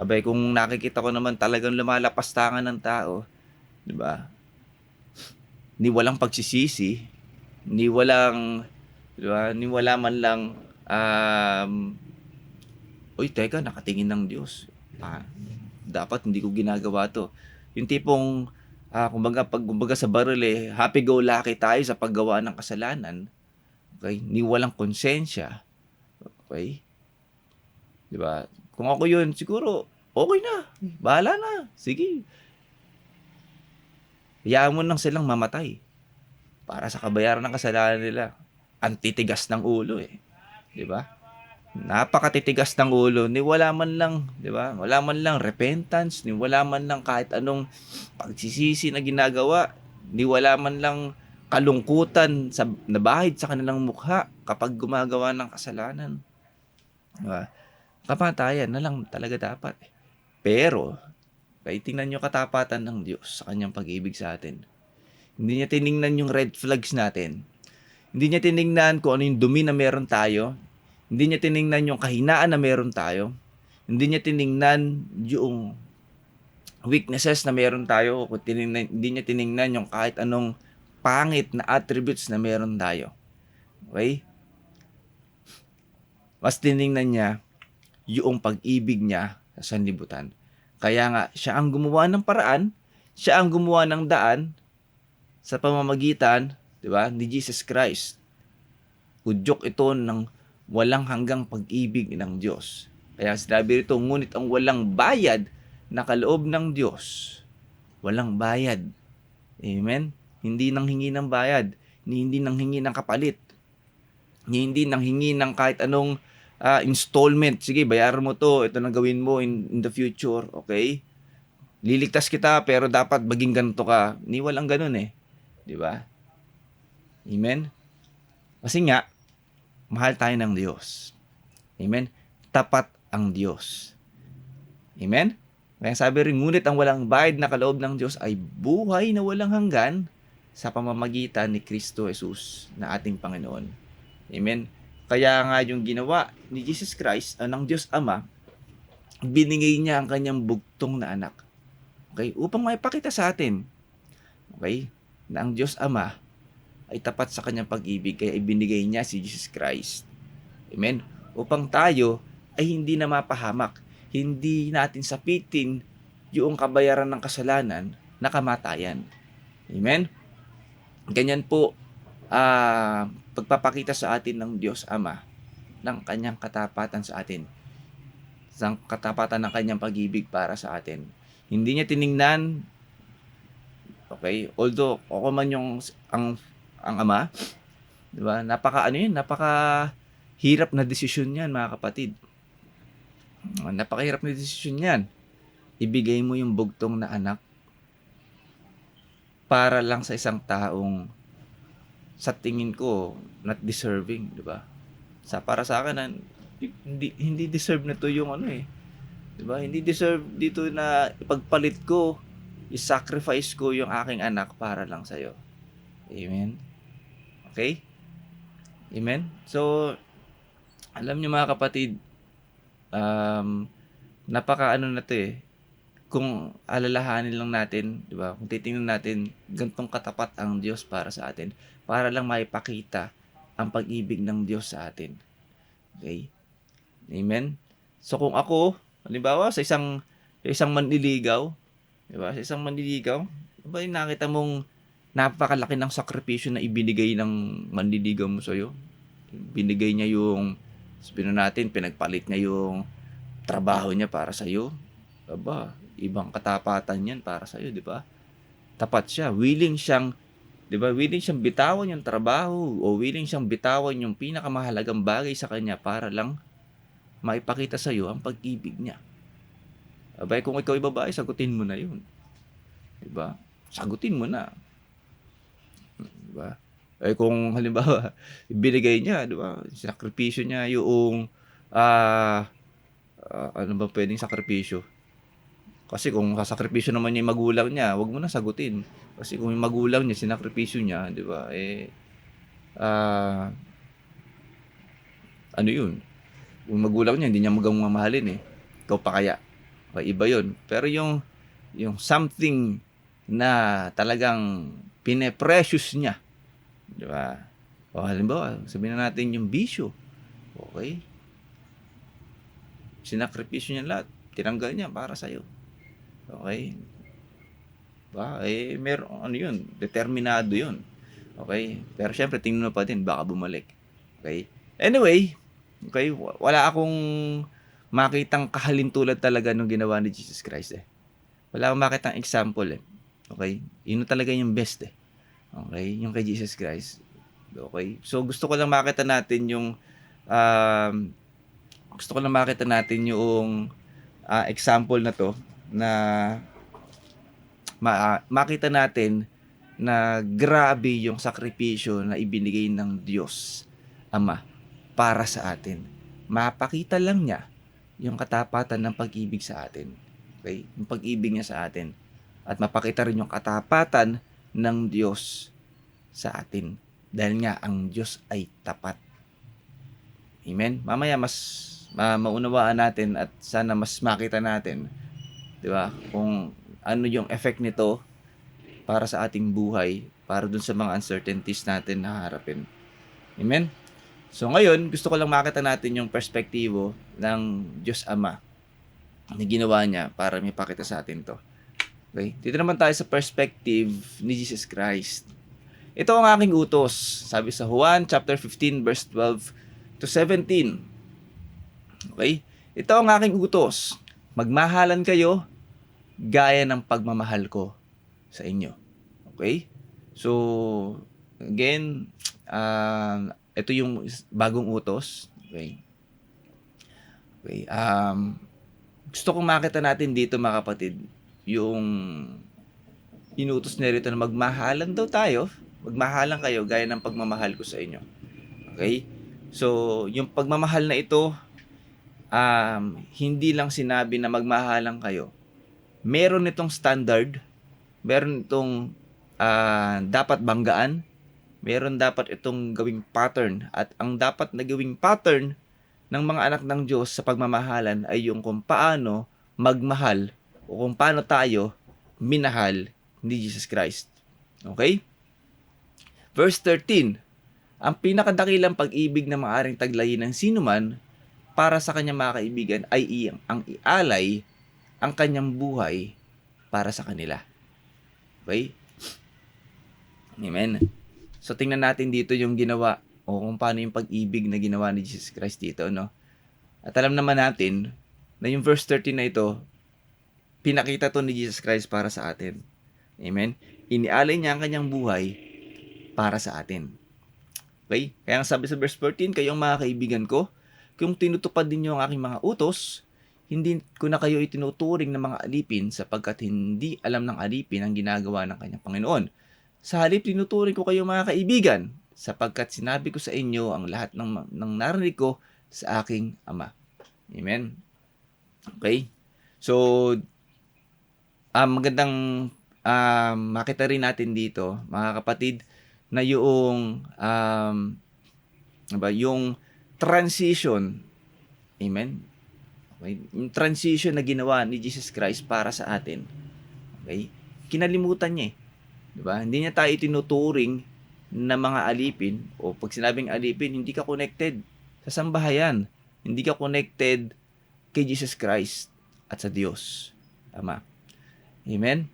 abay kung nakikita ko naman talagang lumalapastangan ng tao, di ba? Ni walang pagsisisi, ni walang, di ba? Ni wala man lang, uy, teka, nakatingin ng Diyos. Dapat hindi ko ginagawa to. Yung tipong, kumbaga sa baril happy-go-lucky tayo sa paggawa ng kasalanan. Okay? Ni walang konsensya. Okay? Di ba? Kung ako yun, siguro, okay na. Bahala na. Sige. Hayaan mo nang silang mamatay. Para sa kabayaran ng kasalanan nila. Ang titigas ng ulo Di ba? Napakatitigas ng ulo, ni wala man lang, di ba? Wala man lang repentance, ni wala man lang kahit anong pagsisisi na ginagawa, ni wala man lang kalungkutan sa nabahid sa kanilang mukha kapag gumagawa ng kasalanan. Di ba? Kamatayan na lang talaga dapat. Pero, tingnan nyo katapatan ng Diyos sa kanyang pag-ibig sa atin. Hindi niya tiningnan yung red flags natin. Hindi niya tiningnan kung ano yung dumi na meron tayo. Hindi niya tiningnan yung kahinaan na meron tayo. Hindi niya tiningnan yung weaknesses na meron tayo. Hindi niya tiningnan yung kahit anong pangit na attributes na meron tayo. Okay? Mas tiningnan niya yung pag-ibig niya sa sanlibutan. Kaya nga, siya ang gumawa ng paraan, siya ang gumawa ng daan sa pamamagitan, di ba, ni Jesus Christ. Udyok ito ng walang hanggang pag-ibig ng Diyos. Kaya sinabi rito, ngunit ang walang bayad na kaloob ng Diyos, walang bayad. Amen? Hindi nang hingi ng bayad, hindi nang hingi ng kapalit, hindi nang hingi ng kahit anong installment. Sige, bayaran mo to, ito na gawin mo in the future, okay? Liligtas kita, pero dapat maging ganito ka. Walang ganun Di ba? Amen? Kasi nga, mahal tayo ng Diyos. Amen? Tapat ang Diyos. Amen? Kaya sabi rin, ngunit ang walang bayad na kaloob ng Diyos ay buhay na walang hanggan sa pamamagitan ni Kristo Jesus na ating Panginoon. Amen? Kaya nga yung ginawa ni Jesus Christ, ng Diyos Ama, binigay niya ang kanyang bugtong na anak. Okay? Upang maipakita sa atin, okay, na ang Diyos Ama ay tapat sa kanyang pag-ibig, kaya ibinigay niya si Jesus Christ. Amen? Upang tayo ay hindi na mapahamak, hindi natin sapitin yung kabayaran ng kasalanan na kamatayan. Amen? Ganyan po, pagpapakita sa atin ng Diyos Ama ng kanyang katapatan sa atin, sa katapatan ng kanyang pag-ibig para sa atin. Hindi niya tiningnan, okay, although ako man ang Ama, di ba? Napaka-hirap na desisyon 'yan, mga kapatid. Napakahirap na desisyon 'yan. Ibigay mo yung bugtong na anak para lang sa isang taong sa tingin ko not deserving, di ba? Para sa akin hindi deserve na 'to yung 'di Diba? Hindi deserve dito na ipagpalit ko, i-sacrifice ko yung aking anak para lang sa'yo. Amen? Okay? Amen? So, alam niyo mga kapatid, napaka-ano na to eh. Kung alalahanin lang natin, di ba? Kung titingnan natin, gantong katapat ang Diyos para sa atin. Para lang maipakita ang pag-ibig ng Diyos sa atin. Okay? Amen? So, kung ako, halimbawa, sa isang manliligaw, di ba? Sa isang manliligaw, di ba yung nakita mong napakalaki ng sakripisyo na ibinigay ng manliligaw mo sa'yo? Binigay niya yung, sabihin natin, pinagpalit niya yung trabaho niya para sa'yo. Aba, ibang katapatan yan para sa'yo, di ba? Tapat siya. Willing siyang, di ba? Willing siyang bitawan yung trabaho o willing siyang bitawan yung pinakamahalagang bagay sa kanya para lang maipakita sa'yo ang pag-ibig niya. Abay, kung ikaw ay babae, sagutin mo na yun. Di ba? Sagutin mo na. Di ba? Eh kung halimbawa, binigay niya, di ba? Sakripisyo niya yung, ano ba pwedeng sakripisyo? Kasi kung sasakripisyo naman niya yung magulang niya, wag mo na sagutin. Kasi kung yung magulang niya, sinakripisyo niya, di ba? Ano yun? Kung magulang niya, hindi niya mamahalin eh. Ikaw pa kaya? Iba yun. Pero yung something na talagang pine-precious niya, di ba? O halimbawa, sabihin na natin yung bisyo. Okay? Sinakripisyo niya lahat. Tinanggal niya para sa'yo. Okay? Ba, meron, ano yun? Determinado yun. Okay? Pero syempre, tingnan mo pa din, baka bumalik. Okay? Anyway, okay, wala akong makitang kahalintulad talaga nung ginawa ni Jesus Christ eh. Wala akong makitang example eh. Okay? Yun talaga yung best eh. Okay? Yung kay Jesus Christ. Okay? So, gusto ko lang makita natin yung example na to na makita natin na grabe yung sakripisyo na ibinigay ng Diyos Ama para sa atin. Mapakita lang niya yung katapatan ng pag-ibig sa atin. Okay? Yung pag-ibig niya sa atin. At mapakita rin yung katapatan ng Diyos sa atin. Dahil nga ang Diyos ay tapat. Amen? Mamaya mas maunawaan natin at sana mas makita natin, di ba? Kung ano yung effect nito para sa ating buhay, para dun sa mga uncertainties natin na harapin. Amen? So ngayon, gusto ko lang makita natin yung perspektibo ng Diyos Ama na ginawa niya para may pakita sa atin to. Okay? Dito naman tayo sa perspective ni Jesus Christ. Ito ang aking utos, sabi sa Juan chapter 15 verse 12 to 17. Okay? Ito ang aking utos. Magmahalan kayo gaya ng pagmamahal ko sa inyo. Okay? So, again, ito yung bagong utos. Okay? Okay. Gusto kong makita natin dito mga kapatid, yung inutos na rito na magmahalan daw tayo. Magmahalan kayo gaya ng pagmamahal ko sa inyo. Okay? So, yung pagmamahal na ito, hindi lang sinabi na magmahalan kayo. Meron itong standard, meron itong dapat banggaan, meron dapat itong gawing pattern. At ang dapat na gawing pattern ng mga anak ng Diyos sa pagmamahalan ay yung kung paano magmahal o kung paano tayo minahal ni Jesus Christ. Okay? Verse 13, ang pinakadakilang pag-ibig na maaaring taglayin ng sinuman para sa kanyang mga kaibigan ay ang ialay ang kanyang buhay para sa kanila. Okay? Amen. So, tingnan natin dito yung ginawa o kung paano yung pag-ibig na ginawa ni Jesus Christ dito, no? At alam naman natin na yung verse 13 na ito, pinakita to ni Jesus Christ para sa atin. Amen? Inialay niya ang kanyang buhay para sa atin. Okay? Kaya sabi sa verse 14, kayong mga kaibigan ko, kung tinutupad ninyo ang aking mga utos, hindi ko na kayo itinuturing ng mga alipin sapagkat hindi alam ng alipin ang ginagawa ng kanyang Panginoon. Sa halip, tinuturing ko kayo mga kaibigan sapagkat sinabi ko sa inyo ang lahat ng narinig ko sa aking Ama. Amen? Okay? So, magandang makita rin natin dito, mga kapatid, na yung yung transition, amen? Okay? Yung transition na ginawa ni Jesus Christ para sa atin. Okay? Kinalimutan niya eh. 'Di ba? Hindi niya tayo tinuturing na mga alipin, o pag sinabing alipin, hindi ka connected sa sambahayan. Hindi ka connected kay Jesus Christ at sa Diyos. Tama. Amen?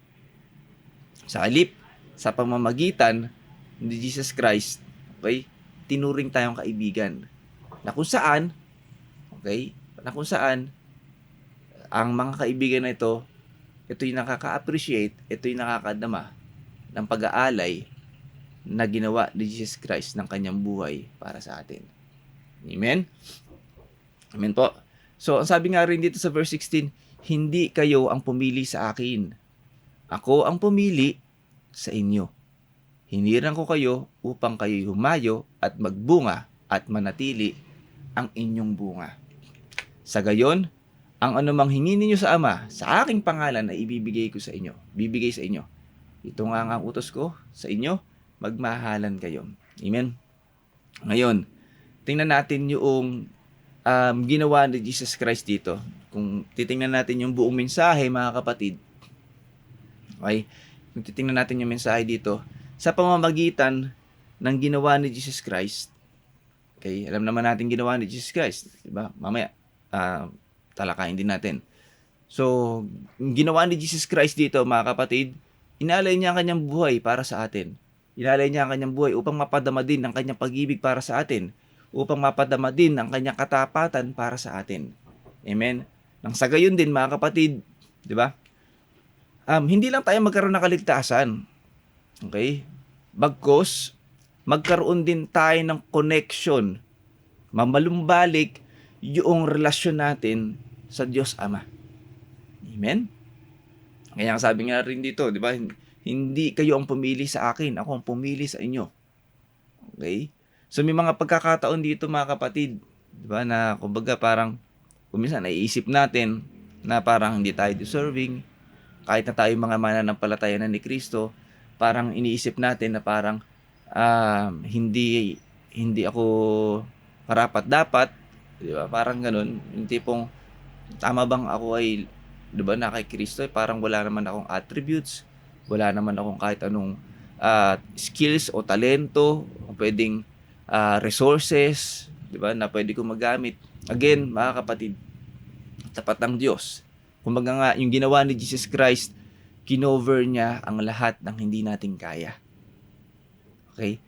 Sa halip, sa pamamagitan ni Jesus Christ, okay, tinuring tayong kaibigan. Na kung saan, okay, na kung saan, ang mga kaibigan na ito yung nakaka-appreciate, ito yung nakakadama ng pag-aalay na ginawa ni Jesus Christ ng kanyang buhay para sa atin. Amen? Amen po. So, ang sabi nga rin dito sa verse 16, hindi kayo ang pumili sa akin. Ako ang pumili sa inyo. Hiniran ko kayo upang kayo humayo at magbunga at manatili ang inyong bunga. Sa gayon, ang anumang hingi ninyo sa Ama, sa aking pangalan ay ibibigay ko sa inyo. Bibigay sa inyo. Ito nga ang utos ko sa inyo, magmahalan kayo. Amen? Ngayon, tingnan natin yung ginawa ni Jesus Christ dito. Kung titingnan natin yung buong mensahe, mga kapatid, okay? Kung titingnan natin yung mensahe dito, sa pamamagitan ng ginawa ni Jesus Christ, okay, alam naman natin ginawa ni Jesus Christ, diba? Mamaya, talakayin din natin. So, ginawa ni Jesus Christ dito, mga kapatid, inalay niya ang kanyang buhay para sa atin. Inalay niya ang kanyang buhay upang mapadama din ang kanyang pag-ibig para sa atin, upang mapadama din ang kanyang katapatan para sa atin. Amen? Nang sa gayon din, mga kapatid, di ba? Hindi lang tayo magkaroon ng kaligtasan. Okay? Bagkus, magkaroon din tayo ng connection, mamalumbalik yung relasyon natin sa Diyos Ama. Amen? Kaya ang sabi nga rin dito, di ba? Hindi kayo ang pumili sa akin, ako ang pumili sa inyo. Okay? So may mga pagkakataon dito, mga kapatid, di ba, na kumbaga parang minsan naiisip natin na parang hindi tayo deserving, kahit na tayo mga mananampalataya na ni Kristo, parang iniisip natin na parang hindi ako karapat-dapat, di ba? Parang ganun, yung tipong tama bang ako ay, di ba, na kay Kristo, parang wala naman akong attributes, wala naman akong kahit anong skills o talento, o pwedeng resources, di ba, na pwede kong magamit. Again, mga kapatid, tapat ng Diyos. Kumbaga nga, yung ginawa ni Jesus Christ, kinover niya ang lahat ng hindi natin kaya. Okay?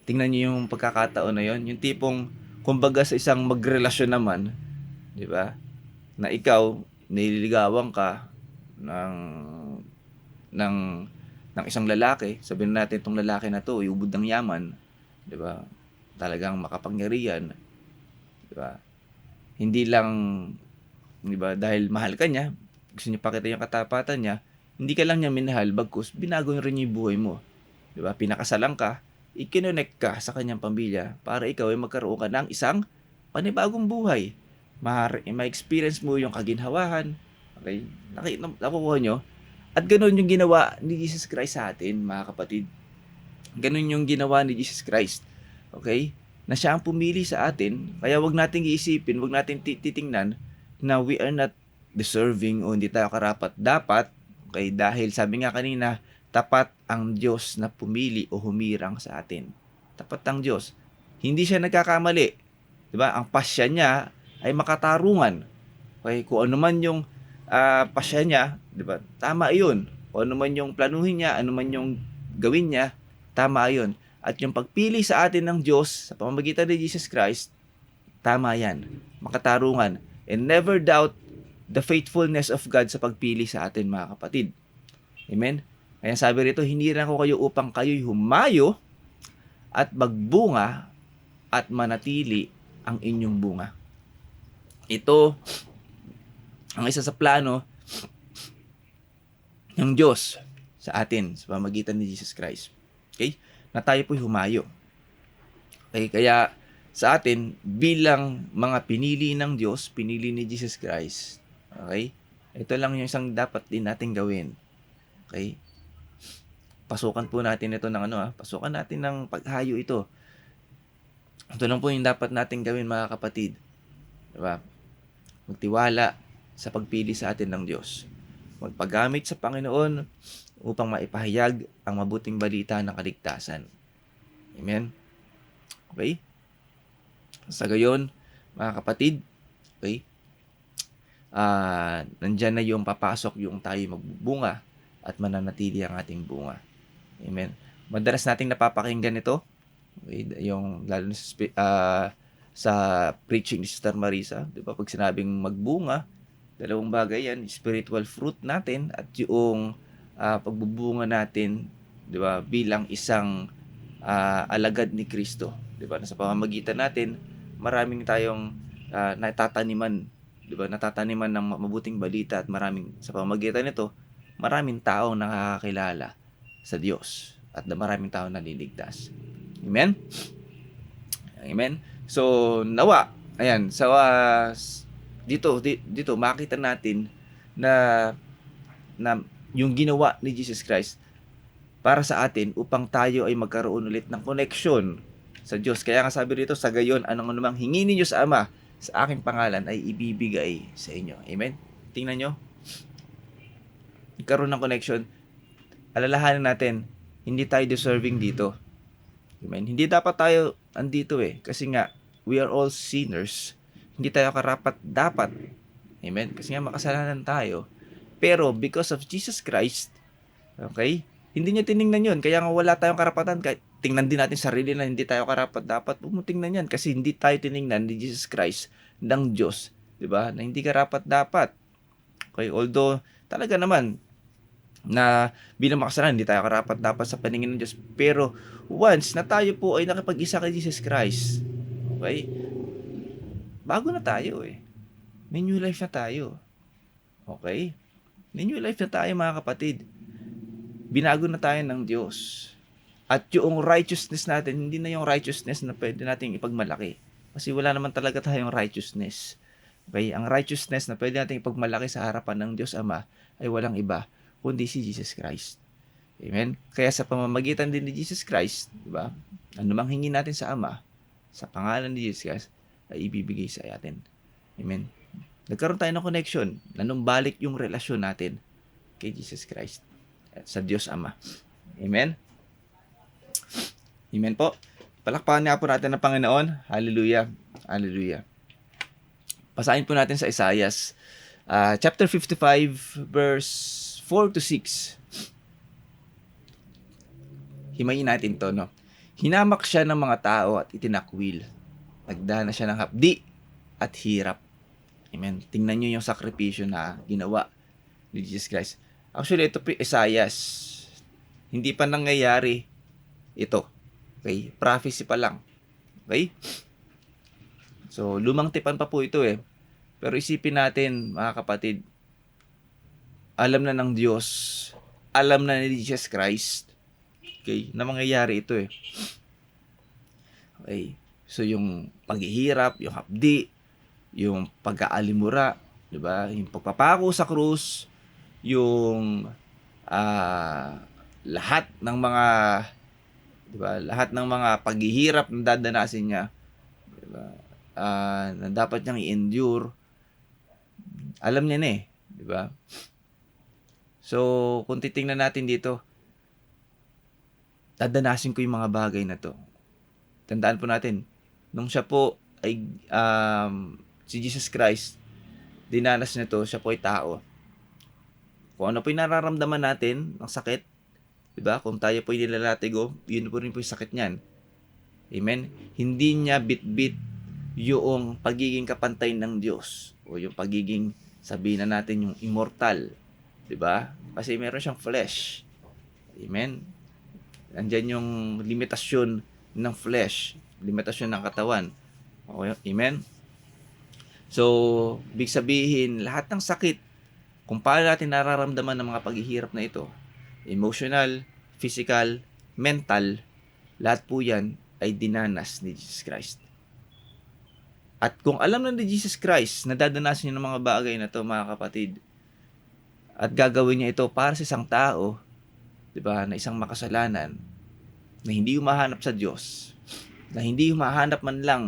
Tingnan niyo yung pagkakataon na yon, yung tipong, kumbaga sa isang magrelasyon naman, di ba, na ikaw, nililigawan ka ng isang lalaki, sabihin natin itong lalaki na to, ubod ng yaman, di ba, talagang makapangyarihan, di ba, hindi lang, di ba, dahil mahal ka niya, gusto niya pakita yung katapatan niya, hindi ka lang niya minahal, bagkus, binago rin yung buhay mo, di ba, pinakasalan ka, i-connect ka sa kanyang pamilya, para ikaw ay magkaroon ka ng isang panibagong buhay, ma-experience mo yung kaginhawahan, okay, nakukuha nyo, at ganun yung ginawa ni Jesus Christ sa atin, mga kapatid. Ganun yung ginawa ni Jesus Christ. Okay? Na siya ang pumili sa atin. Kaya wag nating iisipin, wag nating titingnan na we are not deserving o hindi tayo karapat-dapat. Okay? Dahil sabi nga kanina, tapat ang Diyos na pumili o humirang sa atin. Tapat ang Diyos. Hindi siya nagkakamali. Diba? Ang pasya niya ay makatarungan. Okay? Kung ano man yung pasya niya, di ba? Tama 'yun. Kung ano man yung planuhin niya, ano man yung gawin niya, tama 'yun. At yung pagpili sa atin ng Diyos sa pamamagitan ni Jesus Christ, tama 'yan. Makatarungan. And never doubt the faithfulness of God sa pagpili sa atin, mga kapatid. Amen? Kaya sabi rito, hiniran ko kayo upang kayo'y humayo at magbunga at manatili ang inyong bunga. Ito ang isa sa plano ng Diyos sa atin sa pamamagitan ni Jesus Christ. Okay? Na tayo po'y humayo. Okay? Kaya sa atin, bilang mga pinili ng Diyos, pinili ni Jesus Christ, okay? Ito lang yung isang dapat din nating gawin. Okay? Pasukan po natin ito ng pasukan natin ng paghayo ito. Ito lang po yung dapat nating gawin, mga kapatid. Diba? Magtiwala sa pagpili sa atin ng Diyos. Magpagamit sa Panginoon upang maipahayag ang mabuting balita ng kaligtasan. Amen? Okay? Sa gayon, mga kapatid, okay? Nandyan na yung papasok yung tayo magbubunga at mananatili ang ating bunga. Amen? Madalas nating napapakinggan ito, okay? Yung lalo na sa preaching ni Sister Marisa, di ba? Pag sinabing magbunga, dalawang bagay yan, spiritual fruit natin at yung pagbubunga natin, di ba, bilang isang alagad ni Kristo. Di ba? Sa pamamagitan natin, maraming tayong natataniman, di ba? Natataniman ng mabuting balita at sa pamamagitan nito, maraming taong nakakakilala sa Diyos at maraming taong naliligtas. Amen? Amen? So, nawa, ayan, dito makita natin na yung ginawa ni Jesus Christ para sa atin upang tayo ay magkaroon ulit ng connection sa Diyos. Kaya nga sabi rito, sa gayon, anong namang hingin ninyo sa Ama, sa aking pangalan ay ibibigay sa inyo. Amen? Tingnan nyo. Nagkaroon ng connection. Alalahanin natin, hindi tayo deserving dito. Amen? Hindi dapat tayo andito kasi nga, we are all sinners. Hindi tayo karapat-dapat. Amen? Kasi nga makasalanan tayo. Pero because of Jesus Christ, okay, hindi niya tiningnan yun. Kaya nga wala tayong karapatan. Kahit tingnan din natin sarili na hindi tayo karapat-dapat. Huwag mo tingnan yan. Kasi hindi tayo tiningnan ni Jesus Christ ng Diyos. Diba? Na hindi karapat-dapat. Okay? Although, talaga naman, na bilang makasalanan, hindi tayo karapat-dapat sa paningin ng Diyos. Pero, once na tayo po ay nakipag-isa kay Jesus Christ, okay, bago na tayo May new life na tayo. Okay? May new life na tayo, mga kapatid. Binago na tayo ng Diyos. At yung righteousness natin, hindi na yung righteousness na pwede nating ipagmalaki. Kasi wala naman talaga tayong righteousness. Okay? Ang righteousness na pwede nating ipagmalaki sa harapan ng Diyos Ama ay walang iba, kundi si Jesus Christ. Amen? Kaya sa pamamagitan din ni Jesus Christ, diba? Ano mang hingin natin sa Ama, sa pangalan ni Jesus Christ, ay ibibigay sa atin. Amen? Nagkaroon tayo ng connection, nanumbalik yung relasyon natin kay Jesus Christ at sa Diyos Ama. Amen? Amen po. Palakpakan nga po natin ang Panginoon. Hallelujah. Hallelujah. Basahin po natin sa Isaiah, chapter 55, verse 4 to 6. Himayin natin to, no? Hinamak siya ng mga tao at itinakwil. Nagdana siya ng hapdi at hirap. Amen. Tingnan nyo yung sakripisyo na ginawa ni Jesus Christ. Actually, ito po Isaiah. Hindi pa nangyayari ito. Okay? Prophecy pa lang. Okay? So, lumang tipan pa po ito Pero isipin natin, mga kapatid, alam na ng Diyos, alam na ni Jesus Christ, okay, na mangyayari ito Okay? So, yung paghihirap, yung hapdi, yung pag-aalimura, di ba? Yung pagpapako sa krus, yung lahat ng mga, di ba? Lahat ng mga paghihirap na dadanasin niya, di ba? Na dapat niyang i-endure, alam niya na di ba? So, kung titingnan natin dito, dadanasin ko yung mga bagay na to. Tandaan po natin, nung siya po ay si Jesus Christ, dinanas nito, siya po ay tao. Kung ano po yung nararamdaman natin, ng sakit, diba? Kung tayo po ay nilalatigo, yun po rin po yung sakit niyan. Amen? Hindi niya bit-bit yung pagiging kapantay ng Diyos, o yung pagiging, sabihin na natin, yung immortal. Diba? Kasi meron siyang flesh. Amen? Andyan yung limitasyon ng flesh, limitasyon ng katawan. Okay? Amen? So, big sabihin, lahat ng sakit, kung paano natin nararamdaman ng mga paghihirap na ito, emotional, physical, mental, lahat po yan ay dinanas ni Jesus Christ. At kung alam na ni Jesus Christ na dadanasin niya ng mga bagay na to, mga kapatid, At gagawin niya ito para sa isang tao, 'di ba, na isang makasalanan, na hindi humahanap sa Diyos, na hindi humahanap man lang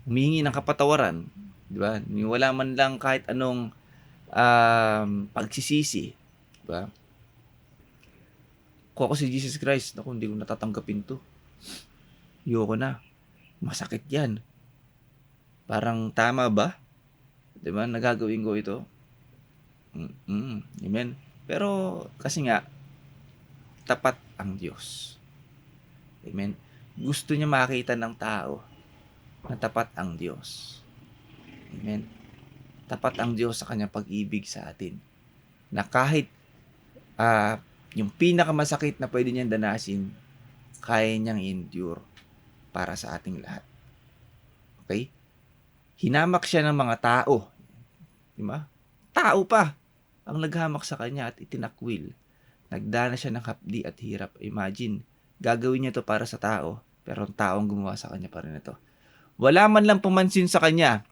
humingi ng kapatawaran, 'di ba? Wala man lang kahit anong pagsisisi, 'di ba? Kung ako si Jesus Christ, naku, hindi ko natatanggapin 'to. Ayoko na. Masakit 'yan. Parang tama ba? 'Di ba? Nagagawin ko ito. Amen. Pero kasi nga tapat ang Diyos. Amen. Gusto niya makita ng tao na tapat ang Diyos. Amen. Tapat ang Diyos sa kanyang pag-ibig sa atin. Na kahit yung pinakamasakit na pwede niyang danasin, kaya niyang endure para sa ating lahat. Okay? Hinamak siya ng mga tao. Diba? Tao pa ang naghamak sa kanya at itinakwil. Nagdana siya ng hapdi at hirap. Imagine, gagawin niya to para sa tao, pero ang taong gumawa sa kanya pa rin ito. Wala man lang pumansin sa kanya.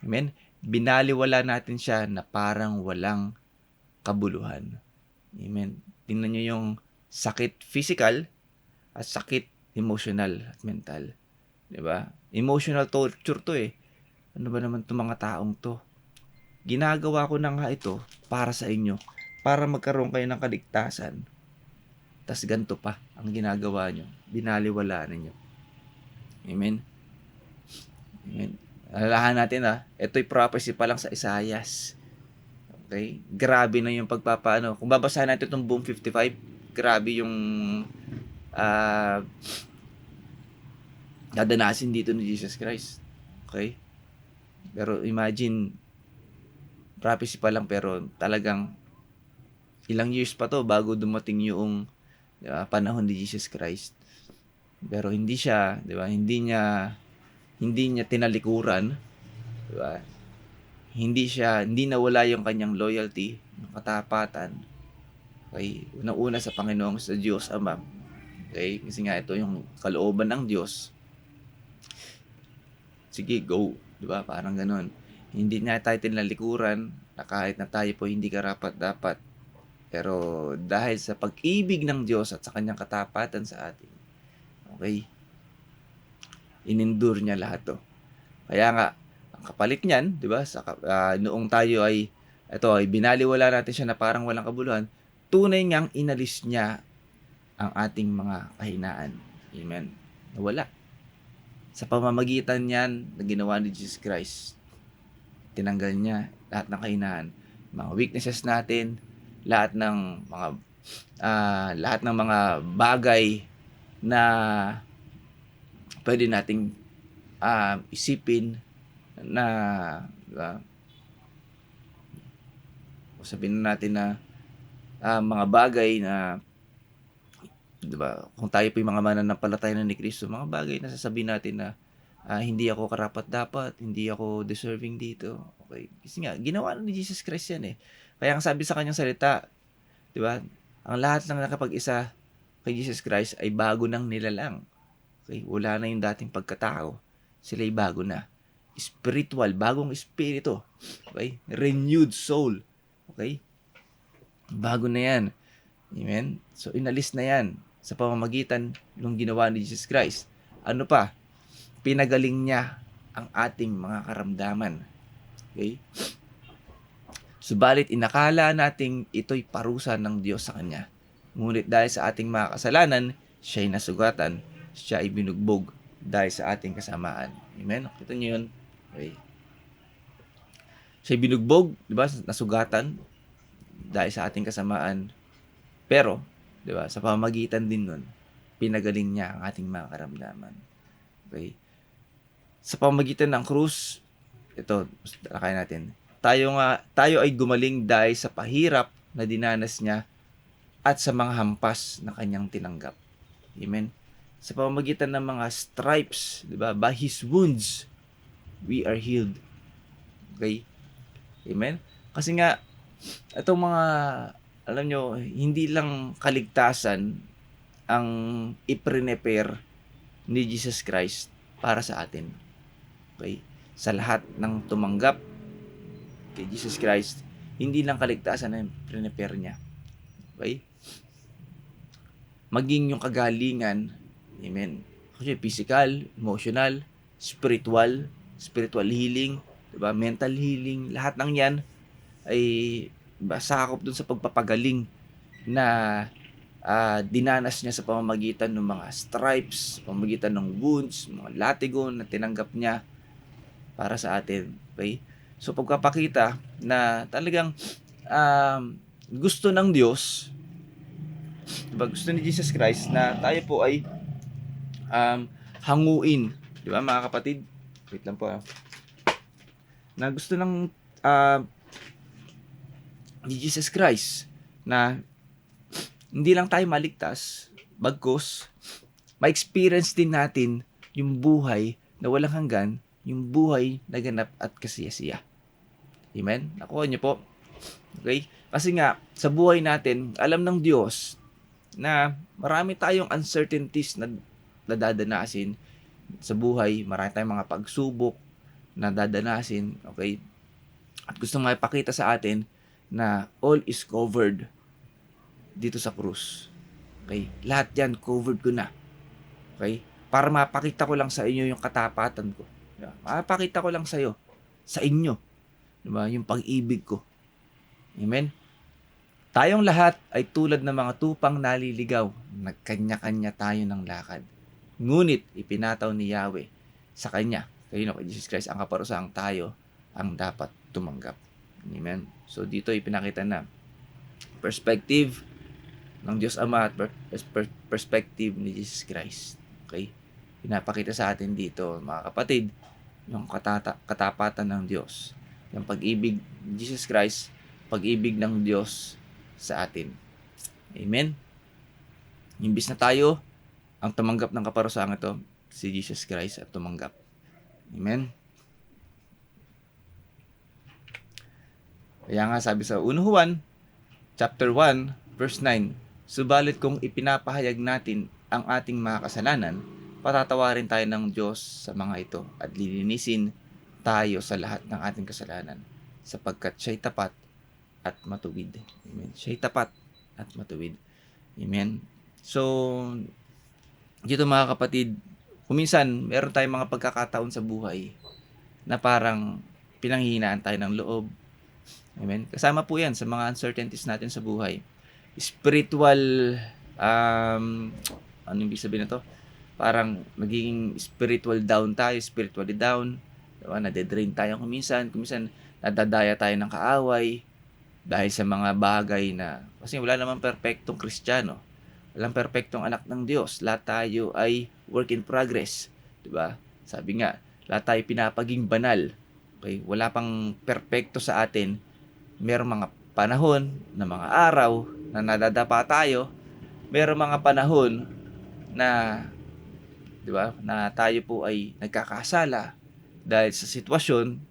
Amen? Binaliwala natin siya na parang walang kabuluhan. Amen? Tingnan niyo yung sakit physical at sakit emotional at mental. Diba? Emotional torture to eh. Ano ba naman itong mga taong to? Ginagawa ko na nga ito para sa inyo. Para magkaroon kayo ng kaligtasan. Tas ganito pa ang ginagawa nyo. Binaliwala ninyo. Amen? Amen. Alalahan natin ito'y prophecy pa lang sa Isaias. Okay? Grabe na yung pagpapaano. Kung babasahin natin itong buong 55, grabe yung dadanasin dito ni Jesus Christ. Okay? Pero imagine, prophecy pa lang pero talagang ilang years pa to bago dumating yung panahon ni Jesus Christ. Pero hindi siya, 'di ba? Hindi niya tinalikuran, 'di ba? Hindi nawala yung kanyang loyalty, yung katapatan. Okay? Unang-una sa Panginoon, sa Diyos Ama. Okay? Kasi nga ito yung kalooban ng Diyos. Sige, go, 'di ba? Parang ganoon. Hindi na tayo tinalikuran na kahit na tayo po hindi karapat-dapat. Pero dahil sa pag-ibig ng Diyos at sa kanyang katapatan sa atin, okay, inendure niya lahat to. Kaya nga, ang kapalit niyan, di ba, noong tayo ay binaliwala natin siya na parang walang kabuluhan, tunay ngang inalis niya ang ating mga kahinaan. Amen. Nawala. Sa pamamagitan niyan na ginawa ni Jesus Christ, tinanggal niya lahat ng kahinaan, mga weaknesses natin, lahat ng mga bagay na pwede nating isipin na sabihin natin na mga bagay na, diba, kung tayo po yung mga mananampalataya na ni Kristo, mga bagay na sasabihin natin na hindi ako karapat-dapat, hindi ako deserving dito. Okay? Kasi nga, ginawa ni Jesus Christ yan eh. Kaya ang sabi sa kanyang salita, di ba, ang lahat ng nakapag-isa kay Jesus Christ ay bago nang nilalang. Okay? Wala na yung dating pagkatao. Sila'y bago na. Spiritual, bagong espiritu. Okay? Renewed soul. Okay? Bago na yan. Amen? So, inalis na yan sa pamamagitan ng ginawa ni Jesus Christ. Ano pa? Pinagaling niya ang ating mga karamdaman. Okay? Subalit inakala nating ito'y parusa ng Diyos sa Kanya. Ngunit dahil sa ating mga kasalanan, siya'y nasugatan, siya ay binugbog dahil sa ating kasamaan. Amen? Kita niyo yun? Okay. Siya'y binugbog, di ba? Nasugatan dahil sa ating kasamaan. Pero, di ba? Sa pamamagitan din nun, pinagaling niya ang ating mga karamdaman. Okay? Sa pamamagitan ng krus, ito, talakayan natin. Tayo ay gumaling dahil sa pahirap na dinanas niya at sa mga hampas na kanyang tinanggap. Amen. Sa pamamagitan ng mga stripes, di ba? By His wounds, we are healed. Okay? Amen. Kasi nga, itong mga, alam nyo, hindi lang kaligtasan ang i-prepare ni Jesus Christ para sa atin. Okay? Sa lahat ng tumanggap kay Jesus Christ, hindi lang kaligtasan na prepare niya. Okay? Maging yung kagalingan, amen. Kasi physical, emotional, spiritual healing, diba? Mental healing, lahat ng yan ay sakop dun sa pagpapagaling na dinanas niya sa pamamagitan ng mga stripes, sa pamamagitan ng wounds, mga latigo na tinanggap niya para sa atin. Okay? So pagpapakita na talagang gusto ng Diyos, diba? Gusto ni Jesus Christ na tayo po ay hanguin, di ba mga kapatid? Wait lang po na gusto ng ni Jesus Christ na hindi lang tayo maligtas, bagkus ma-experience din natin yung buhay na walang hanggan, yung buhay na ganap at kasiyasiya. Amen? Nakuha niyo po? Okay? Kasi nga, sa buhay natin, alam ng Diyos na marami tayong uncertainties na dadanasin sa buhay, marami tayong mga pagsubok na dadanasin, okay? At gusto nga ipakita sa atin na all is covered dito sa krus. Okay? Lahat yan, covered ko na. Okay? Para mapakita ko lang sa inyo yung katapatan ko. Diba? Mapakita ko lang sa iyo, sa inyo, diba? Yung pag-ibig ko. Amen? Tayong lahat ay tulad ng mga tupang naliligaw. Nagkanya-kanya tayo ng lakad. Ngunit ipinataw ni Yahweh sa Kanya, kay Jesus Christ, ang kaparusahang tayo ang dapat tumanggap. Amen? So dito ipinakita na perspective ng Diyos Ama at perspective ni Jesus Christ. Okay? Pinapakita sa atin dito, mga kapatid, yung katapatan ng Diyos. Yung pag-ibig ni Jesus Christ, pag-ibig ng Diyos sa atin. Amen? Imbis na tayo ang tumanggap ng kaparusahang ito, si Jesus Christ at tumanggap. Amen? Kaya nga sabi sa 1 Juan, chapter 1, verse 9, subalit kung ipinapahayag natin ang ating mga kasalanan, patatawarin tayo ng Diyos sa mga ito at lilinisin tayo sa lahat ng ating kasalanan sapagkat siya'y tapat at matuwid. Amen. Siya'y tapat at matuwid. Amen. So, dito mga kapatid, kuminsan meron tayong mga pagkakataon sa buhay na parang pinanghihinaan tayo ng loob. Amen. Kasama po yan sa mga uncertainties natin sa buhay. Spiritual, ano yung ibig sabihin na to? Parang nagiging spiritual down tayo, spiritually down. Diba? Nade-drain tayo kuminsan nadadaya tayo ng kaaway dahil sa mga bagay na, kasi wala namang perpektong Kristiyano. Walang perpektong anak ng Diyos. Lahat tayo ay work in progress. Diba? Sabi nga, lahat tayo pinapaging banal. Okay? Wala pang perpekto sa atin. Merong mga panahon na mga araw na nadadapa tayo. Merong mga panahon na, diba, na tayo po ay nagkakasala dahil sa sitwasyon,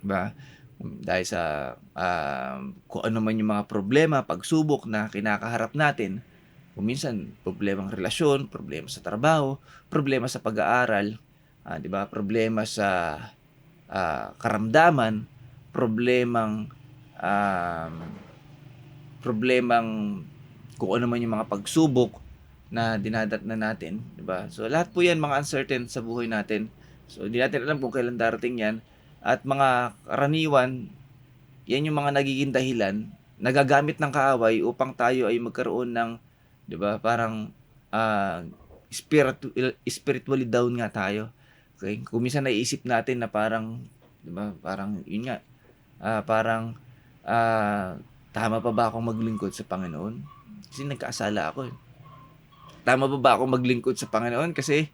diba? Dahil sa kung ano man yung mga problema, pagsubok na kinakaharap natin. Minsan, problemang relasyon, problema sa trabaho, problema sa pag-aaral, diba? Problema sa karamdaman, problemang kung ano man yung mga pagsubok na dinadat na natin, diba? So lahat po yan mga uncertain sa buhay natin. So hindi natin alam kung kailan darating yan. At mga karaniwan, yan yung mga nagiging dahilan, nagagamit ng kaaway upang tayo ay magkaroon ng, diba, parang spiritually down nga tayo. Okay? Kung minsan naiisip natin na parang, diba, parang yun nga, tama pa ba akong maglingkod sa Panginoon? Kasi nagkasala ako. Tama pa ba akong maglingkod sa Panginoon? Kasi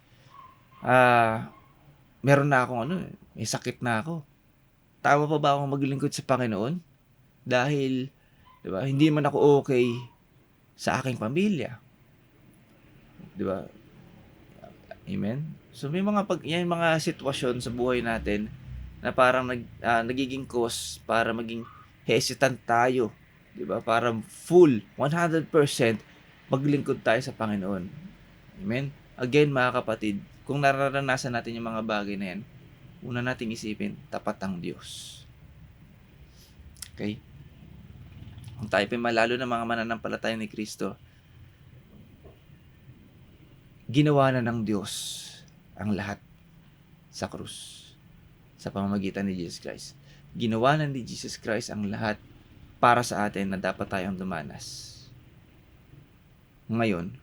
meron na akong may sakit na ako. Tama pa ba akong maglingkod sa Panginoon? Dahil, diba, hindi man ako okay sa aking pamilya. Diba? Amen? So may yan mga sitwasyon sa buhay natin na parang nagiging cause para maging hesitant tayo. Diba? Para full, 100% maglingkod tayo sa Panginoon. Amen? Again, mga kapatid, kung nararanasan natin yung mga bagay na yan, una nating isipin, tapat ang Diyos. Okay? kung tayo pa malalo ng mga mananampalataya ni Kristo, ginawa na ng Diyos ang lahat sa krus sa pamamagitan ni Jesus Christ. Ginawa na ni Jesus Christ ang lahat para sa atin na dapat tayong dumanas. Ngayon,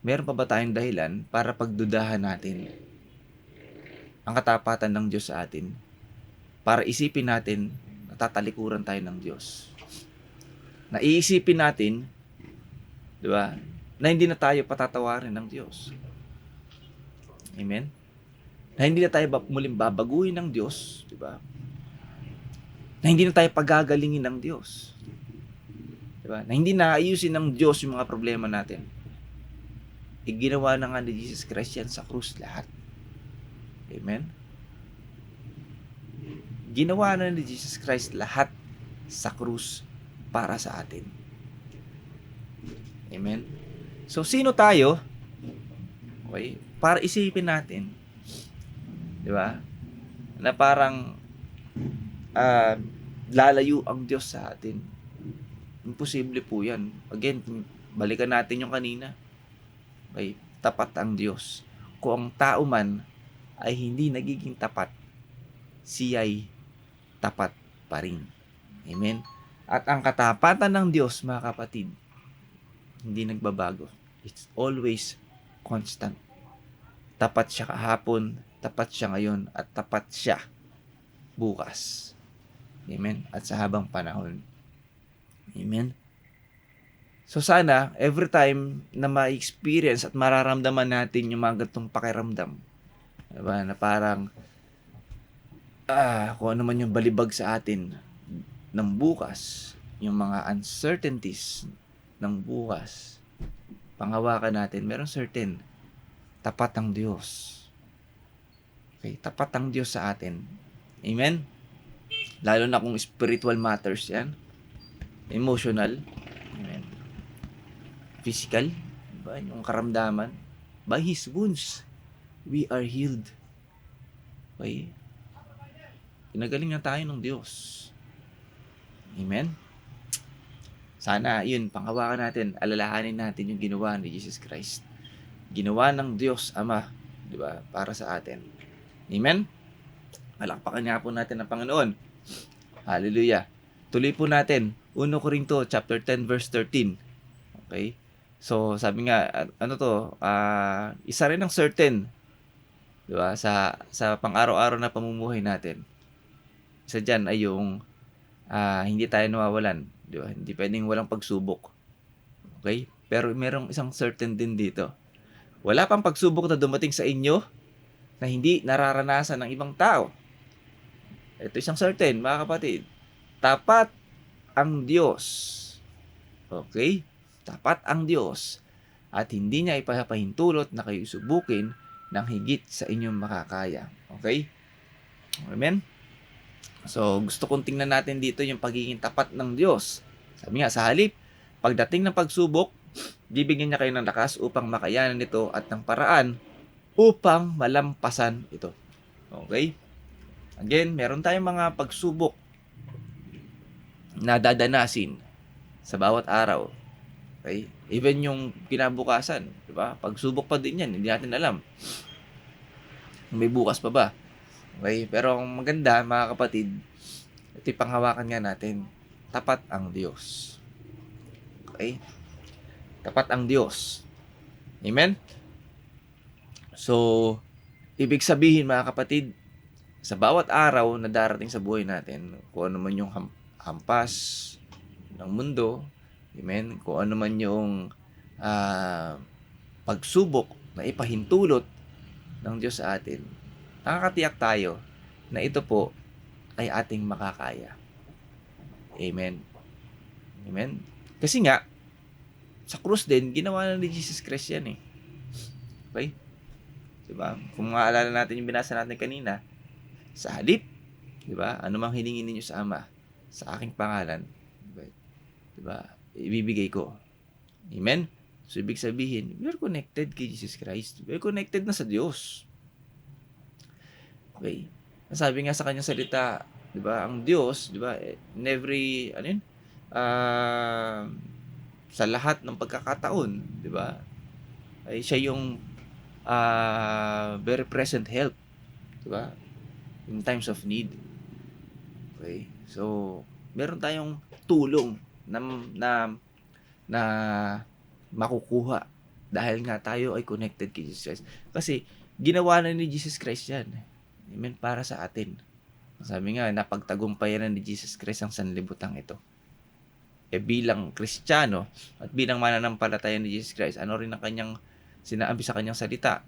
meron pa ba tayong dahilan para pagdudahan natin ang katapatan ng Diyos sa atin? Para isipin natin na tatalikuran tayo ng Diyos. Na iisipin natin, di ba, na hindi na tayo patatawarin ng Diyos. Amen? Na hindi na tayo muling babaguhin ng Diyos, di ba? Na hindi na tayo pagagalingin ng Diyos. Di ba? Na hindi na ayusin ng Diyos yung mga problema natin. Ginawa na nga ni Jesus Christ yan sa krus lahat. Amen? Ginawa na ni Jesus Christ lahat sa krus para sa atin. Amen? So, sino tayo? Okay? Para isipin natin. Di ba? Na parang lalayo ang Diyos sa atin. Imposible po yan. Again, balikan natin yung kanina. Okay? Tapat ang Diyos. Kung ang tao man ay hindi nagiging tapat, siya'y tapat pa rin. Amen? At ang katapatan ng Diyos, mga kapatid, hindi nagbabago. It's always constant. Tapat siya kahapon, tapat siya ngayon, at tapat siya bukas. Amen? At sa habang panahon. Amen? So sana, every time na ma-experience at mararamdaman natin yung mga ganitong pakiramdam, diba, na parang kung ano man yung balibag sa atin ng bukas, yung mga uncertainties ng bukas, panghawakan natin, meron certain, tapat ang Diyos. Okay, tapat ang Diyos sa atin. Amen? Lalo na kung spiritual matters yan, emotional, amen, physical, diba? Yung karamdaman, by His wounds, we are healed. Okay? Pinagaling na tayo ng Diyos. Amen? Sana, yun, panghawakan natin, alalahanin natin yung ginawa ni Jesus Christ. Ginawa ng Diyos Ama, di ba, para sa atin. Amen? Palakpakan nga po natin ang Panginoon. Hallelujah. Tuloy po natin, 1 Corinto chapter 10 verse 13. Okay? So, sabi nga, isa rin ang certain, di ba, sa pang-araw-araw na pamumuhay natin. Isa dyan ay yung hindi tayo nawawalan. Di ba? Hindi pwedeng walang pagsubok. Okay? Pero merong isang certain din dito. Wala pang pagsubok na dumating sa inyo na hindi nararanasan ng ibang tao. Ito isang certain, mga kapatid. Tapat ang Diyos. Okay? Tapat ang Diyos. At hindi niya ipapahintulot na kayo subukin ng higit sa inyong makakaya. Okay? Amen? So, gusto kong tingnan natin dito yung pagiging tapat ng Diyos. Sabi nga, sa halip, pagdating ng pagsubok, bibigyan niya kayo ng lakas upang makayanan ito at ng paraan upang malampasan ito. Okay? Again, meron tayong mga pagsubok na dadanasin sa bawat araw. Okay? Even yung kinabukasan, di ba? Pagsubok pa din yan, hindi natin alam. May bukas pa ba? Okay? Pero ang maganda, mga kapatid, ito yung panghawakan nga natin. Tapat ang Diyos. Okay? Tapat ang Diyos. Amen? So, ibig sabihin, mga kapatid, sa bawat araw na darating sa buhay natin, kung ano man yung hampas ng mundo, amen, kung ano man yung pagsubok na ipahintulot ng Diyos sa atin, nakakatiyak tayo na ito po ay ating makakaya. Amen. Amen. Kasi nga, sa krus din, ginawa na ni Jesus Christ yan eh. Okay? Diba? Kung maalala natin yung binasa natin kanina, sa halip, diba? Ano mang hilingin ninyo sa Ama, sa aking pangalan, diba? Ibibigay ko. Amen? So, ibig sabihin, we're connected kay Jesus Christ. We're connected na sa Diyos. Okay? Sabi nga sa kanyang salita, diba? Ang Diyos, diba? In ah, sa lahat ng pagkakataon, 'di ba? Ay siya yung very present help, 'di ba? In times of need. Okay? So, meron tayong tulong na na makukuha dahil nga tayo ay connected kay Jesus Christ. Kasi ginawa na ni Jesus Christ 'yan. Amen, para sa atin. Sabi nga, napagtagumpayan na ni Jesus Christ ang sanlibutan ito. Bilang Kristiyano at bilang mananampalataya ni Jesus Christ, ano rin ang kanyang sinabi sa kanyang salita?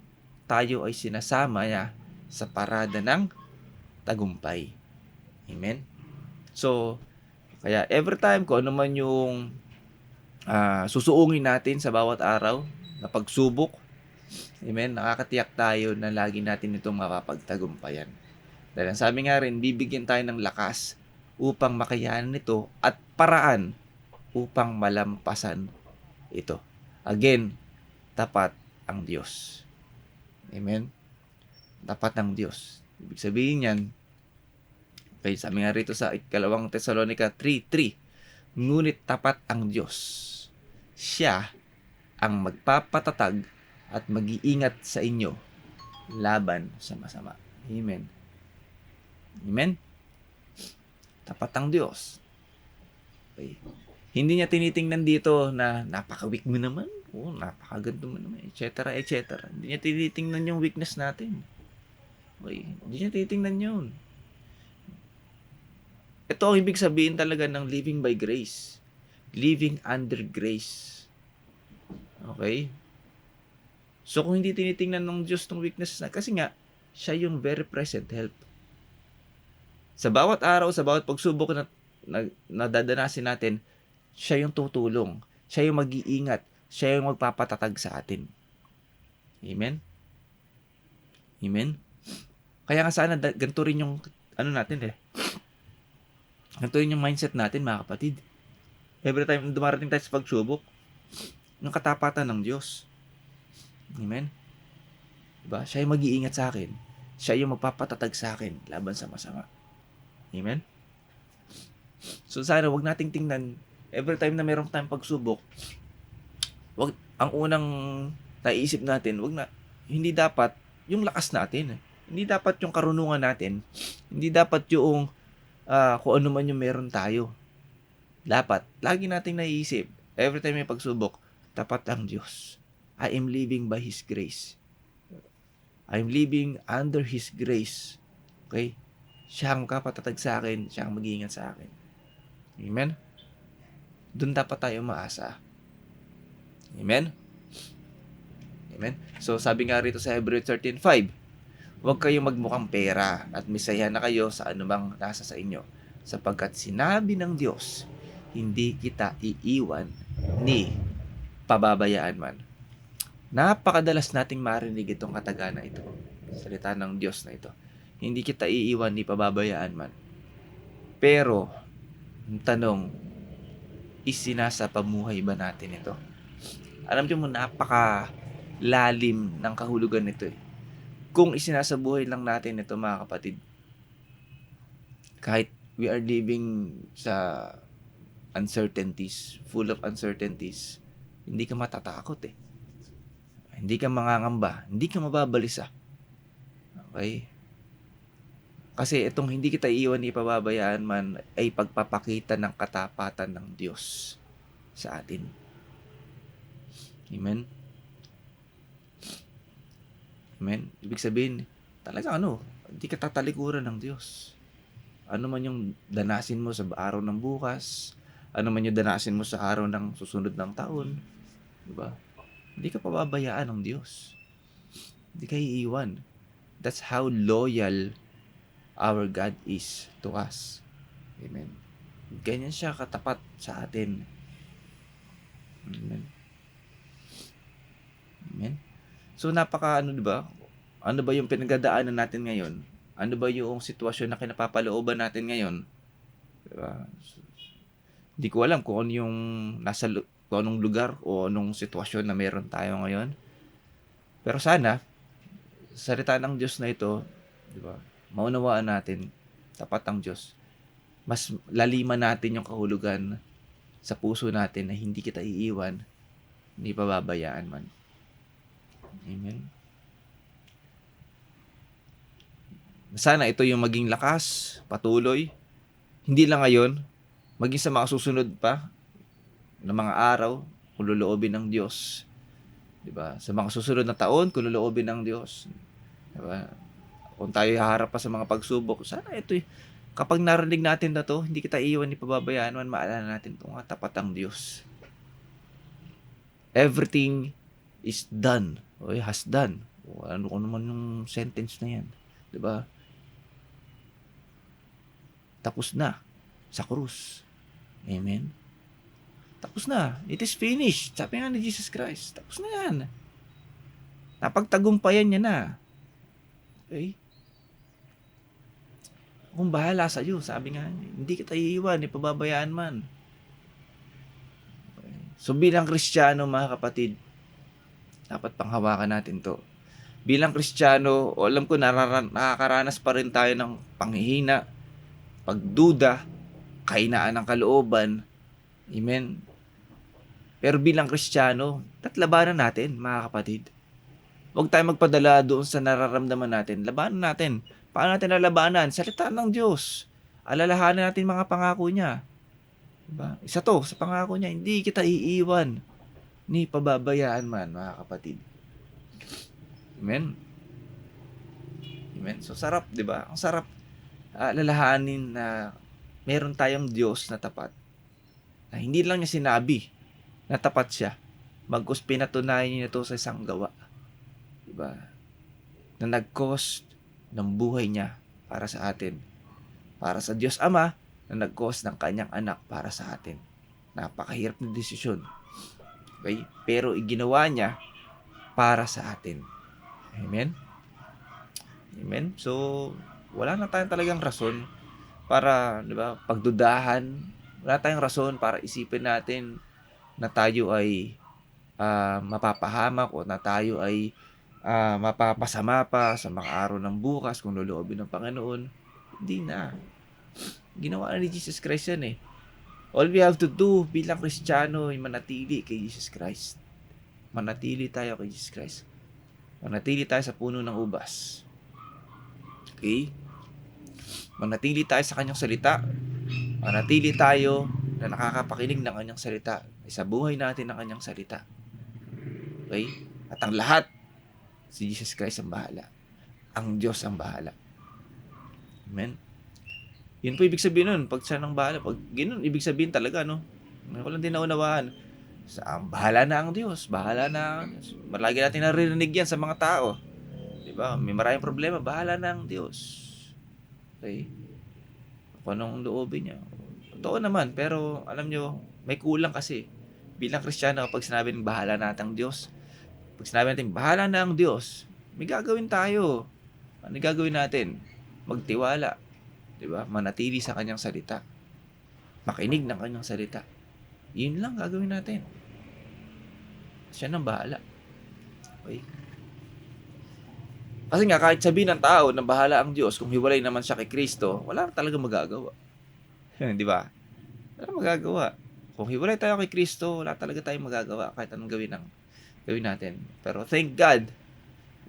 Tayo ay sinasama niya sa parada ng tagumpay. Amen? So, kaya every time kung ano man yung susuungin natin sa bawat araw na pagsubok, amen, nakakatiyak tayo na lagi natin itong mapapagtagumpayan. Dahil ang sabi nga rin, bibigyan tayo ng lakas upang makayanan ito at paraan upang malampasan ito. Again, tapat ang Diyos. Amen? Tapat ang Diyos. Ibig sabihin yan, okay, sabi nga rito sa 2 Tesalonica 3:3, ngunit tapat ang Diyos. Siya ang magpapatatag at mag-iingat sa inyo laban sa masama. Amen. Amen? Tapat ang Diyos. Okay. Hindi niya tinitingnan dito na napaka-weak mo naman, napakaganda mo naman, etc., etc. Hindi niya tinitingnan yung weakness natin. Okay. Hindi niya tinitingnan yun. Ito ang ibig sabihin talaga ng living by grace. Living under grace. Okay? So, kung hindi tinitingnan ng Diyos tong weakness na, kasi nga, siya yung very present help. Sa bawat araw, sa bawat pagsubok na nadadanasin natin, siya yung tutulong. Siya yung mag-iingat. Siya yung magpapatatag sa atin. Amen? Amen? Kaya nga sana, ganito rin yung, natin ganito rin yung mindset natin, mga kapatid. Every time dumarating tayo sa pagsubok, ng katapatan ng Diyos. Amen? Diba? Siya yung mag-iingat sa akin. Siya yung magpapatatag sa akin laban sa masama. Amen? So sana wag nating tingnan every time na mayroong tayong pagsubok, ang unang naiisip natin, hindi dapat yung lakas natin. Hindi dapat yung karunungan natin. Hindi dapat yung kung ano man yung meron tayo. Dapat, lagi nating naiisip, every time may pagsubok, tapat ang Diyos. I am living by His grace. I am living under His grace. Okay? Siya ang kapatatag sa akin, siya ang mag-iingat sa akin. Amen? Doon dapat tayo maasa. Amen? Amen? So, sabi nga rito sa Hebrews 13:5, huwag kayong magmukhang pera at misaya na kayo sa anumang nasa sa inyo, sapagkat sinabi ng Diyos, hindi kita iiwan ni pababayaan man. Napakadalas nating marinig itong kataga na ito. Salita ng Diyos na ito. Hindi kita iiwan ni pababayaan man. Pero, ang tanong, isinasapamuhay ba natin ito? Alam niyo mo, napakalalim ng kahulugan nito eh. Kung isinasabuhay lang natin ito, mga kapatid, kahit we are living sa uncertainties, full of uncertainties, hindi ka matatakot eh. Hindi ka mangangamba, hindi ka mababalisa. Okay? Kasi itong hindi kita iiwan ni pababayaan man ay pagpapakita ng katapatan ng Diyos sa atin. Amen? Amen? Ibig sabihin, talaga hindi ka tatalikuran ng Diyos. Ano man yung danasin mo sa araw ng bukas, ano man yung danasin mo sa araw ng susunod ng taon, diba? Hindi ka pababayaan ng Diyos. Hindi ka iiwan. That's how loyal our God is to us. Amen. Ganyan siya katapat sa atin. Amen. Amen. So diba? Ano ba yung pinagdadaanan natin ngayon? Ano ba yung sitwasyon na kinapapalooban natin ngayon? Diba? Hindi ko alam kung ano yung kung anong lugar o anong sitwasyon na meron tayo ngayon. Pero sana, salita ng Diyos na ito, diba? Maunawaan natin, tapat ang Diyos. Mas laliman natin yung kahulugan sa puso natin na hindi kita iiwan, hindi pababayaan man. Amen. Sana ito yung maging lakas, patuloy, hindi lang ngayon, maging sa mga susunod pa na mga araw, kung loloobin ng Diyos. Diba? Sa mga susunod na taon, kung loloobin ng Diyos. Diba? Kung tayo haharap pa sa mga pagsubok, sana ito kapag narinig natin na to, hindi kita iiwan ni pababayaan man, maalala natin ito nga, tapat ang Diyos. Everything is done. O has done. O ano ko naman yung sentence na yan. Diba? Tapos na sa krus. Amen? Tapos na. It is finished. Sabi nga ni Jesus Christ. Tapos na yan. Napagtagumpayan niya na. Okay? Kung bahala sa iyo, sabi nga, hindi kita iiwan, ipababayaan man. Okay. So bilang Kristiyano, mga kapatid, dapat panghawakan natin to. Bilang Kristiyano, alam ko nakakaranas pa rin tayo ng panghihina, pagduda, kahinaan ng kalooban. Amen. Pero bilang Kristiyano, tatlabanan natin, mga kapatid. Huwag tayo magpadala doon sa nararamdaman natin. Labanan natin. Paano natin lalabanan? Salita ng Diyos. Alalahanin natin mga pangako niya. Diba? Isa to, sa pangako niya, hindi kita iiwan ni pababayaan man, mga kapatid. Amen? Amen? So, sarap, di ba? Ang sarap alalahanin na meron tayong Diyos na tapat. Na hindi lang niya sinabi na tapat siya. Bagkus pinatunayan niya ito sa isang gawa. Diba? Na nag-cost ng buhay niya para sa atin. Para sa Diyos Ama na nag-cost ng kanyang anak para sa atin. Napakahirap na desisyon. Okay? Pero iginawa niya para sa atin. Amen? Amen? So, wala na tayong talagang rason para, di ba, pagdudahan. Wala tayong rason para isipin natin na tayo ay mapapahamak o na tayo ay mapapasama pa sa mga araw ng bukas kung loloobin ng Panginoon. Hindi na. Ginawa na ni Jesus Christ yan eh. All we have to do bilang Kristiyano ay manatili kay Jesus Christ. Manatili tayo kay Jesus Christ. Manatili tayo sa puno ng ubas. Okay? Manatili tayo sa kanyang salita. Manatili tayo na nakakapakinig ng kanyang salita. Sa buhay natin ng kanyang salita. Okay? At ang lahat, si Jesus Christ ang bahala. Ang Diyos ang bahala. Amen? Yun po ibig sabihin nun. Pag siya nang bahala, pag ganun, ibig sabihin talaga, no? Walang din naunawaan. Bahala na ang Diyos. Bahala na. Malagi natin narinig yan sa mga tao. Diba? May maraming problema. Bahala na ang Diyos. Okay? Kung anong loobin niya. Totoo naman. Pero, alam nyo, may kulang kasi. Bilang Kristiyano, pag sinabi ng bahala na ang Diyos, pag sinabi natin, bahala na ang Diyos, may gagawin tayo. Ano gagawin natin? Magtiwala. Diba? Manatili sa kanyang salita. Makinig ng kanyang salita. Yun lang gagawin natin. Siya nang bahala. Okay? Kasi nga, kahit sabihin ng tao na bahala ang Diyos, kung hiwalay naman siya kay Kristo, wala talaga magagawa. Di ba? Wala magagawa. Kung hiwalay tayo kay Kristo, wala talaga tayong magagawa kahit anong gawin natin. Pero thank God,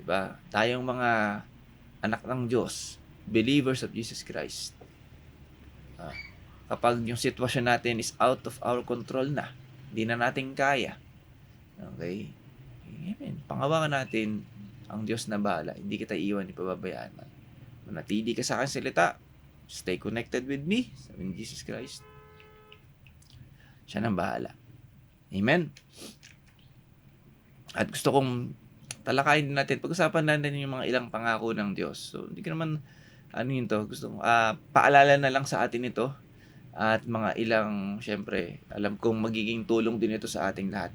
di ba? Tayong mga anak ng Diyos, believers of Jesus Christ. Kapag yung sitwasyon natin is out of our control na, hindi na natin kaya. Okay? Amen. Pangawakan natin ang Diyos na bahala. Hindi kita iwan, ipababayaan man. Manatili ka sa aking salita. Stay connected with me. Sabi ni Jesus Christ. Siya nang bahala. Amen? At gusto kong talakayin din natin, pag-usapan natin yung mga ilang pangako ng Diyos. So, hindi ko naman, gusto kong paalala na lang sa atin ito. At mga ilang, syempre, alam kong magiging tulong din ito sa ating lahat.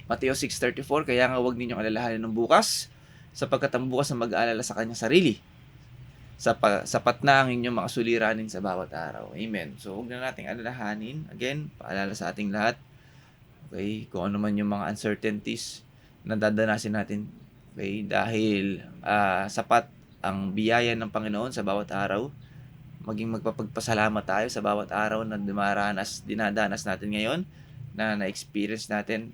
Mateo 6:34, kaya nga huwag ninyong alalahanin ng bukas, sapagkat ang bukas na mag-aalala sa kanyang sarili. Sapat na ang inyong mga suliranin sa bawat araw. Amen. So, huwag na nating alalahanin. Again, paalala sa ating lahat. Okay, kung ano man yung mga uncertainties na dadanasin natin. Okay, dahil sapat ang biyaya ng Panginoon sa bawat araw. maging magpapagpasalamat tayo sa bawat araw na dinadanas natin ngayon, na na-experience natin.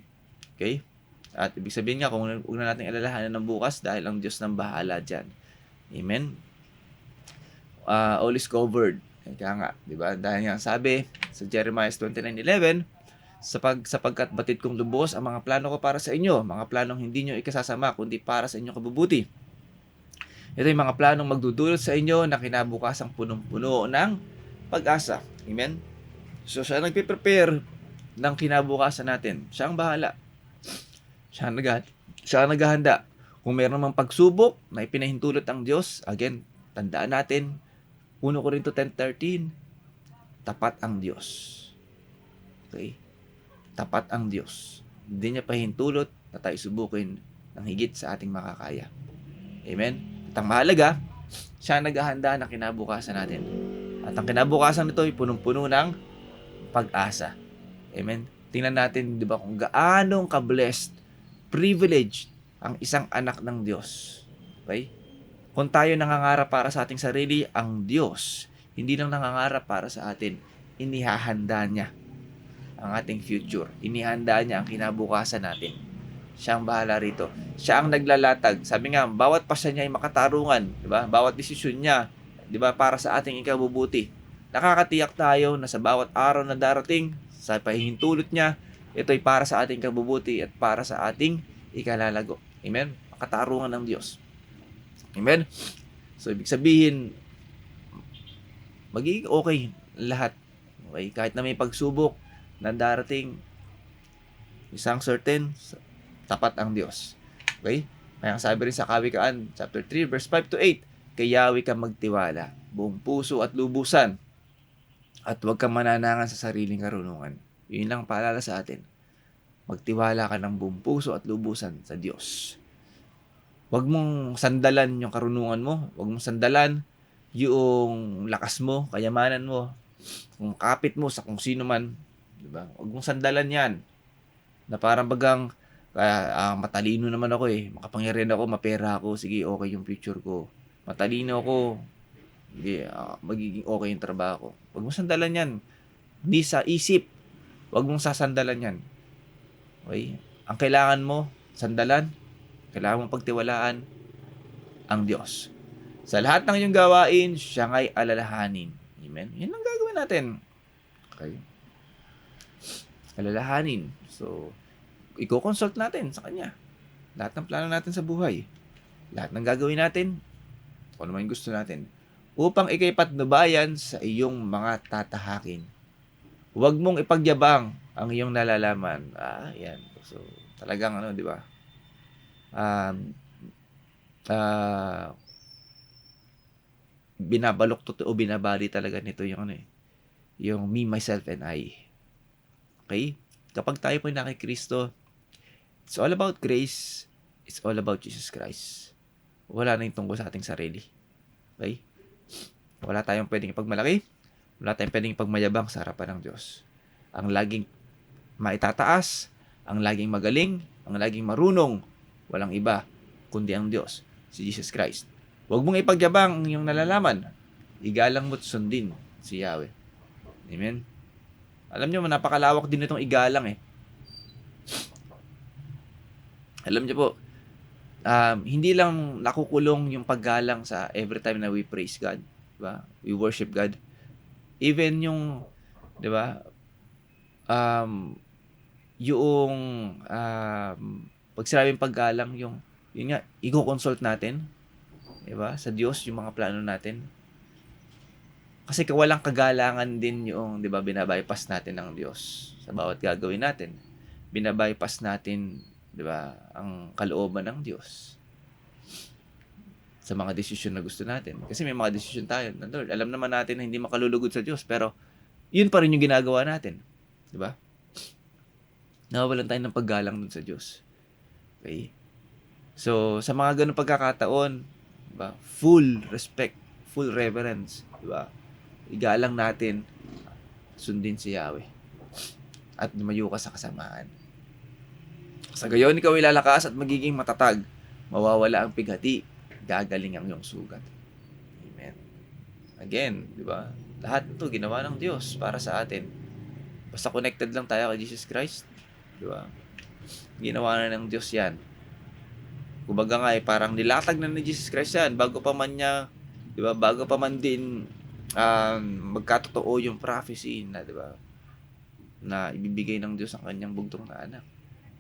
Okay? At ibig sabihin nga, kung huwag na natin alalahanan ng bukas dahil ang Diyos nang bahala dyan. Amen? All is covered. Kaya nga, di ba? Dahil nga sabi sa Jeremiah 29:11, sapagkat batid kong lubos ang mga plano ko para sa inyo, mga planong hindi nyo ikasasama, kundi para sa inyong kabubuti. Ito yung mga planong magdudulot sa inyo na kinabukasang punong-puno ng pag-asa. Amen? So, siya nagpe-prepare ng kinabukasan natin. Siya ang bahala. Siya ang naghahanda. Kung meron namang pagsubok na ipinahintulot ang Diyos, again, tandaan natin, 1 Corinto 10:13, tapat ang Diyos. Okay? Tapat ang Diyos. Hindi niya pahintulot na tayo subukin ng higit sa ating makakaya. Amen? At ang mahalaga, siya ang naghahanda ng kinabukasan natin. At ang kinabukasan nito ay punong-puno ng pag-asa. Amen? Tingnan natin, di ba, kung gaanong ka-blessed, privileged ang isang anak ng Diyos. Okay? Kung tayo nangangarap para sa ating sarili, ang Diyos, hindi lang nangangarap para sa atin, inihahanda niya ang ating future. Inihanda niya ang kinabukasan natin. Siya ang bahala rito. Siya ang naglalatag. Sabi nga, bawat pasya niya ay makatarungan. Diba? Bawat desisyon niya, diba, para sa ating ikabubuti. Nakakatiyak tayo na sa bawat araw na darating, sa pahihintulot niya, ito ay para sa ating kabubuti at para sa ating ikalalago. Amen? Makatarungan ng Diyos. Amen? So, ibig sabihin, magiging okay lahat. Okay? Kahit na may pagsubok na darating, isang certain, tapat ang Diyos. Okay? Kaya sabi rin sa Kawikaan, chapter 3, verse 5-8, kay Yahweh ka magtiwala, buong puso at lubusan, at huwag kang mananangan sa sariling karunungan. Yun lang paalala sa atin. Magtiwala ka ng buong puso at lubusan sa Diyos. Huwag mong sandalan yung karunungan mo. Huwag mong sandalan yung lakas mo, kayamanan mo, kung kapit mo sa kung sino man. Diba? Huwag mong sandalan yan. Na parang bagang, matalino naman ako makapangyarihan ako, mapera ako, sige, okay yung future ko. Matalino ako, sige, magiging okay yung trabaho ko. Huwag mong sandalan yan. Hindi sa isip. Huwag mong sasandalan yan. Okay? Ang kailangan mo, sandalan, kailangan mong pagtiwalaan ang Diyos. Sa lahat ng iyong gawain, siya nga'y alalahanin. Amen? Yan ang gagawin natin. Okay? Alalahanin. So, i-consult natin sa Kanya. Lahat ng plano natin sa buhay. Lahat ng gagawin natin, kung ano man gusto natin, upang ikay patnubayan sa iyong mga tatahakin. Huwag mong ipagyabang ang iyong nalalaman. Yan. So, talagang di ba? Binabalok o binabali talaga nito yung yung me, myself, and I. Okay? Kapag tayo po na kay Kristo, it's all about grace. It's all about Jesus Christ. Wala na yung tungkol sa ating sarili. Okay? Wala tayong pwedeng ipagmalaki. Wala tayong pwedeng ipagmayabang sa harapan ng Diyos. Ang laging maitataas, ang laging magaling, ang laging marunong, walang iba, kundi ang Diyos, si Jesus Christ. Huwag mong ipagyabang ang iyong nalalaman. Igalang mo't sundin si Yahweh. Amen? Alam niyo, napakalawak din itong igalang Alam niyo po, hindi lang nakukulong yung paggalang sa every time na we praise God. Diba? We worship God. Even yung, di ba, yung pag sinabing paggalang, yun nga, i-consult natin, di ba, sa Diyos, yung mga plano natin. Kasi walang kagalangan din yung, di ba, binabypass natin ng Diyos sa bawat gagawin natin. Binabypass natin, di ba, ang kalooban ng Diyos sa mga desisyon na gusto natin. Kasi may mga desisyon tayo. Lord, alam naman natin na hindi makalulugod sa Diyos, pero yun pa rin yung ginagawa natin. Di ba? Nawawalan tayo ng paggalang dun sa Diyos. Okay? So, sa mga ganung pagkakataon, di ba? Full respect, full reverence, di ba? Igalang natin, sundin si Yahweh. At lumayo ka sa kasamaan. Sa gayon, ikaw ay lalakas at magiging matatag. Mawawala ang pighati. Gagaling ang iyong sugat. Amen. Again, di ba? Lahat ito ginawa ng Diyos para sa atin. Basta connected lang tayo kay Jesus Christ, di ba? Ginawa na ng Diyos yan. Kumbaga nga parang nilatag na ni Jesus Christ yan bago pa man niya, di ba? Bago pa man din magkatotoo yung prophecy na, di ba? Na ibibigay ng Diyos ang kanyang bugtong na anak.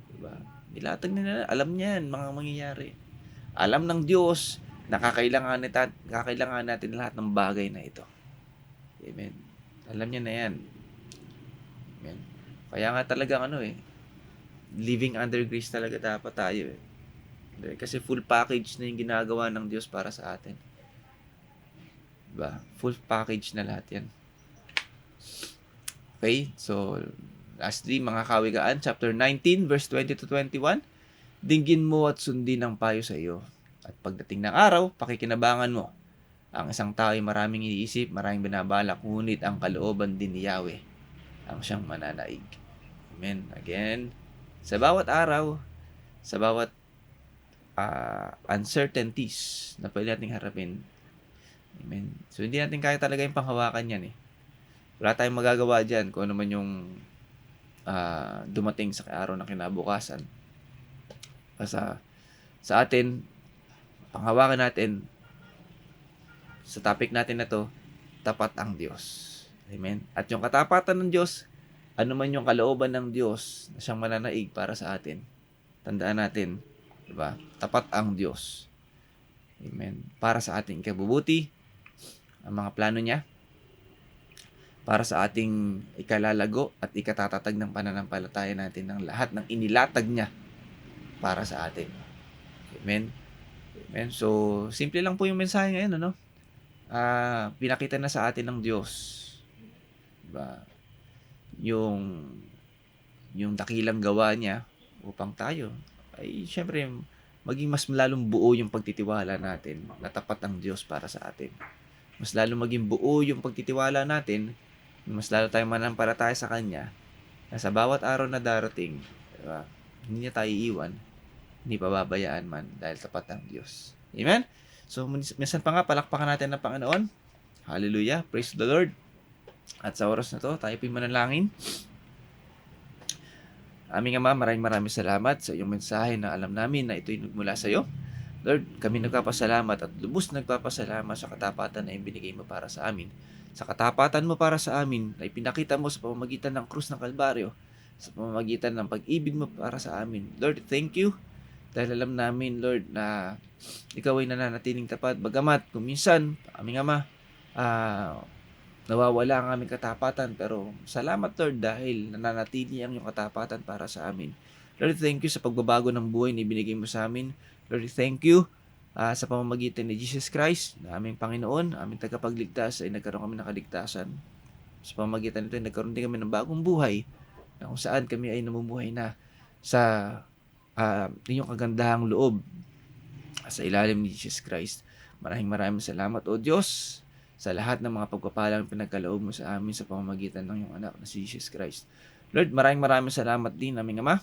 Di ba? Nilatag na nila. Alam niya yan, mga mangyayari. Alam ng Diyos na kakailangan natin lahat ng bagay na ito. Amen. Alam niya na yan. Amen. Kaya nga talagang living under grace talaga dapat tayo eh. Kasi full package na yung ginagawa ng Diyos para sa atin. Diba? Full package na lahat yan. Okay? So, lastly, mga kawigaan, chapter 19, verse 20 to 21. Dinggin mo at sundin ang payo sa iyo. At pagdating ng araw, pakikinabangan mo. Ang isang tao ay maraming iniisip, maraming binabalak, ngunit ang kalooban din ni Yahweh ang siyang mananaig. Amen. Again, sa bawat araw, sa bawat uncertainties na pwede nating harapin. Amen. So, hindi natin kaya talaga yung panghawakan yan eh. Wala tayong magagawa dyan kung ano man yung dumating sa araw ng kinabukasan. Sa atin, panghawakan natin, sa topic natin na to, tapat ang Diyos. Amen. At yung katapatan ng Diyos, ano man yung kalooban ng Diyos na siyang mananaig para sa atin, tandaan natin, diba? Tapat ang Diyos. Amen. Para sa ating ikabubuti, ang mga plano niya, para sa ating ikalalago at ikatatatag ng pananampalataya natin ng lahat ng inilatag niya para sa atin. Amen. Amen. So, simple lang po yung mensahe ngayon, pinakita na sa atin ng Diyos. Diba? Yung dakilang gawa niya upang tayo ay syempre maging mas lalong buo yung pagtitiwala natin na tapat ang Diyos para sa atin. Mas lalong maging buo yung pagtitiwala natin, mas lalo tayong manampalataya sa Kanya na sa bawat araw na darating, diba? Hindi niya tayo iiwan, hindi pababayaan man dahil tapat ang Diyos. Amen? So, minsan pa nga, palakpakan natin ng Panginoon. Hallelujah. Praise the Lord. At sa oras na to, tayo po'y manalangin. Aming Ama, maraming salamat sa iyong mensahe na alam namin na ito'y nagmula sa iyo. Lord, kami nagpapasalamat at lubos nagpapasalamat sa katapatan na ibinigay mo para sa amin. Sa katapatan mo para sa amin na ipinakita mo sa pamamagitan ng krus ng Kalbaryo, sa pamamagitan ng pag-ibig mo para sa amin. Lord, thank you. Dahil alam namin, Lord, na ikaw ay nananatiling tapat. Bagamat, kung minsan, aming Ama, nawawala ang aming katapatan. Pero salamat, Lord, dahil nananatili ang iyong katapatan para sa amin. Lord, thank you sa pagbabago ng buhay na ibinigay mo sa amin. Lord, thank you sa pamamagitan ni Jesus Christ, na aming Panginoon, aming tagapagligtas, ay nagkaroon kami ng kaligtasan. Sa pamamagitan nito, ay nagkaroon din kami ng bagong buhay, na kung saan kami ay namumuhay na sa inyong kagandahang loob sa ilalim ni Jesus Christ. Maraming salamat, O Diyos, sa lahat ng mga pagpapalang pinagkaloob mo sa amin sa pamamagitan ng iyong anak na si Jesus Christ. Lord, maraming salamat din, aming Ama,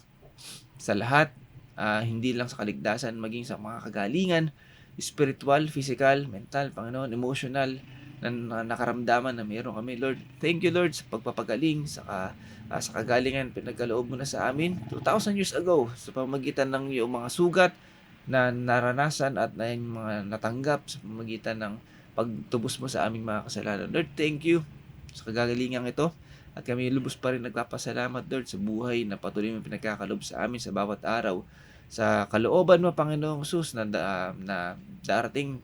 sa lahat, hindi lang sa kaligtasan, maging sa mga kagalingan, spiritual, physical, mental, Panginoon, emotional, na nakaramdaman na mayroon kami. Lord, thank you, Lord, sa pagpapagaling, sa kagalingan, pinagkaloob mo na sa amin 2,000 years ago, sa pamamagitan ng iyong mga sugat na naranasan at na yung mga natanggap sa pamamagitan ng pagtubos mo sa aming mga kasalanan. Lord, thank you sa kagalingan ito. At kami lubos pa rin nagpapasalamat, Lord, sa buhay na patuloy mo pinagkakalob sa amin sa bawat araw. Sa kalooban mo, Panginoong Jesus, na darating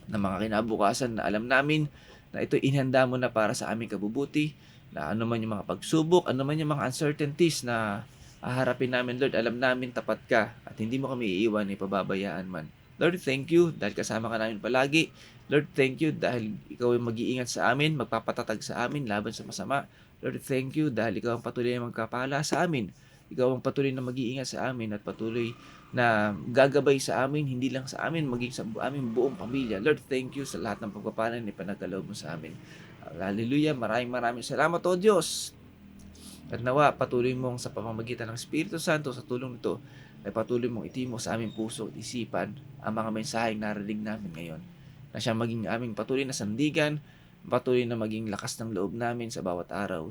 na mga kinabukasan na alam namin na ito inhanda mo na para sa aming kabubuti, na ano man yung mga pagsubok, ano man yung mga uncertainties na haharapin namin, Lord, alam namin tapat ka at hindi mo kami iiwan, ipababayaan man. Lord, thank you dahil kasama ka namin palagi. Lord, thank you dahil ikaw ay mag-iingat sa amin, magpapatatag sa amin laban sa masama. Lord, thank you dahil ikaw ang patuloy na magkapala sa amin. Ikaw ang patuloy na mag-iingat sa amin at patuloy na gagabay sa amin, hindi lang sa amin, maging sa aming buong pamilya. Lord, thank you sa lahat ng pagpapala na ipanagkaloob mo sa amin. Hallelujah, maraming salamat, O Diyos. At nawa, patuloy mong sa pamamagitan ng Espiritu Santo sa tulong nito, ay patuloy mong itimo sa aming puso at isipan ang mga mensaheng narinig namin ngayon. na siya maging aming patuloy na sandigan, patuloy na maging lakas ng loob namin sa bawat araw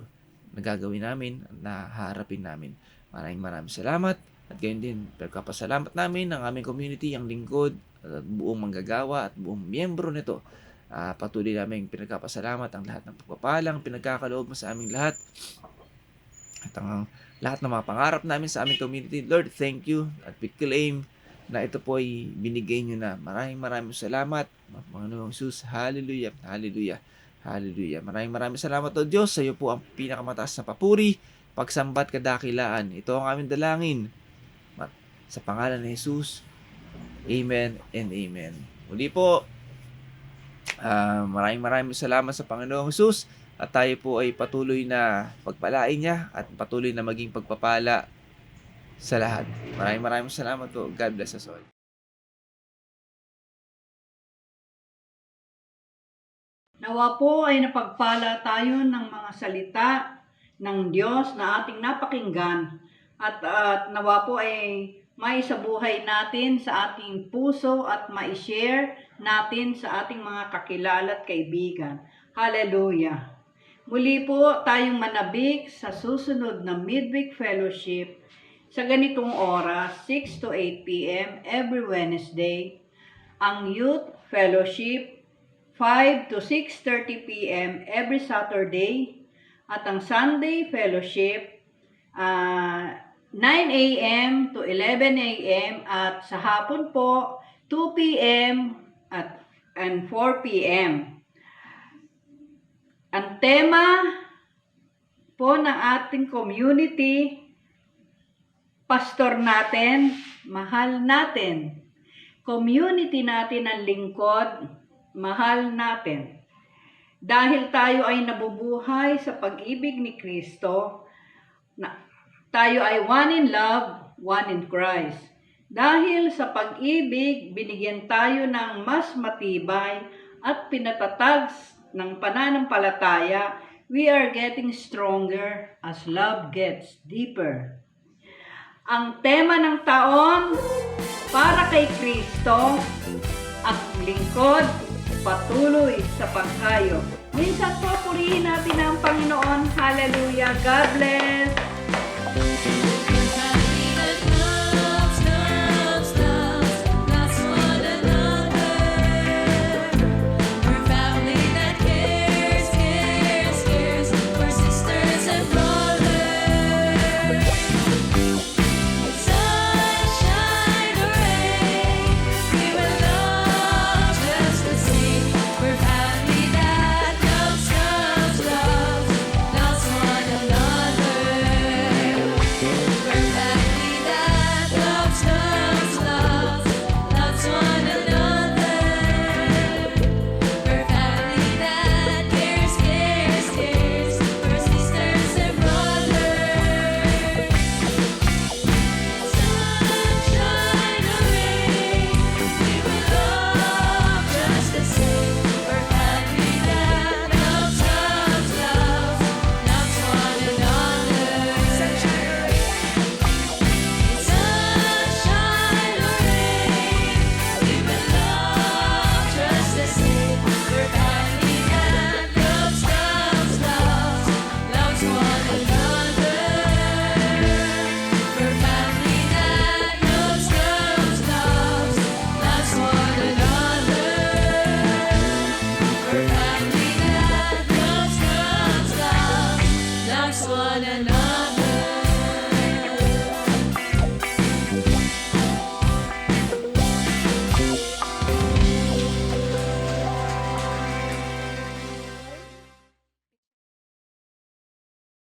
na gagawin namin, na haharapin namin. Maraming salamat. At gayon din, pagkapasalamat namin ng aming community, ang lingkod, at buong manggagawa at buong miyembro nito. Patuloy namin pinagkapasalamat ang lahat ng pagpapalang pinagkakaloob mo sa aming lahat. At ang lahat ng mga pangarap namin sa aming community. Lord, thank you. At we claim na ito po ay binigay nyo na. Maraming salamat. Panginoong Jesus, hallelujah, hallelujah, hallelujah. Maraming salamat o Diyos. Sa iyo po ang pinakamataas na papuri, pagsambat, kadakilaan. Ito ang aming dalangin. Sa pangalan ni Jesus, amen and amen. Muli po, maraming salamat sa Panginoong Jesus at tayo po ay patuloy na pagpalain niya at patuloy na maging pagpapala sa lahat. Maraming salamat po. God bless us all. Nawa po ay napagpala tayo ng mga salita ng Diyos na ating napakinggan at nawa po ay maisabuhay natin sa ating puso at ma-share natin sa ating mga kakilala at kaibigan. Hallelujah! Muli po tayong manabik sa susunod na Midweek Fellowship sa ganitong oras, 6 to 8 p.m. every Wednesday. Ang Youth Fellowship, 5 to 6:30 p.m. every Saturday. At ang Sunday Fellowship, 9 a.m. to 11 a.m. at sa hapon po 2 p.m. and 4 p.m. Ang tema po ng ating community, pastor natin, mahal natin. Community natin ang lingkod, mahal natin. Dahil tayo ay nabubuhay sa pag-ibig ni Kristo, tayo ay one in love, one in Christ. Dahil sa pag-ibig, binigyan tayo ng mas matibay at pinatatag ng pananampalataya. We are getting stronger as love gets deeper. Ang tema ng taon, para kay Kristo, ang lingkod, patuloy sa paghayo. Minsan po, purihin natin ang Panginoon. Hallelujah. God bless. One another.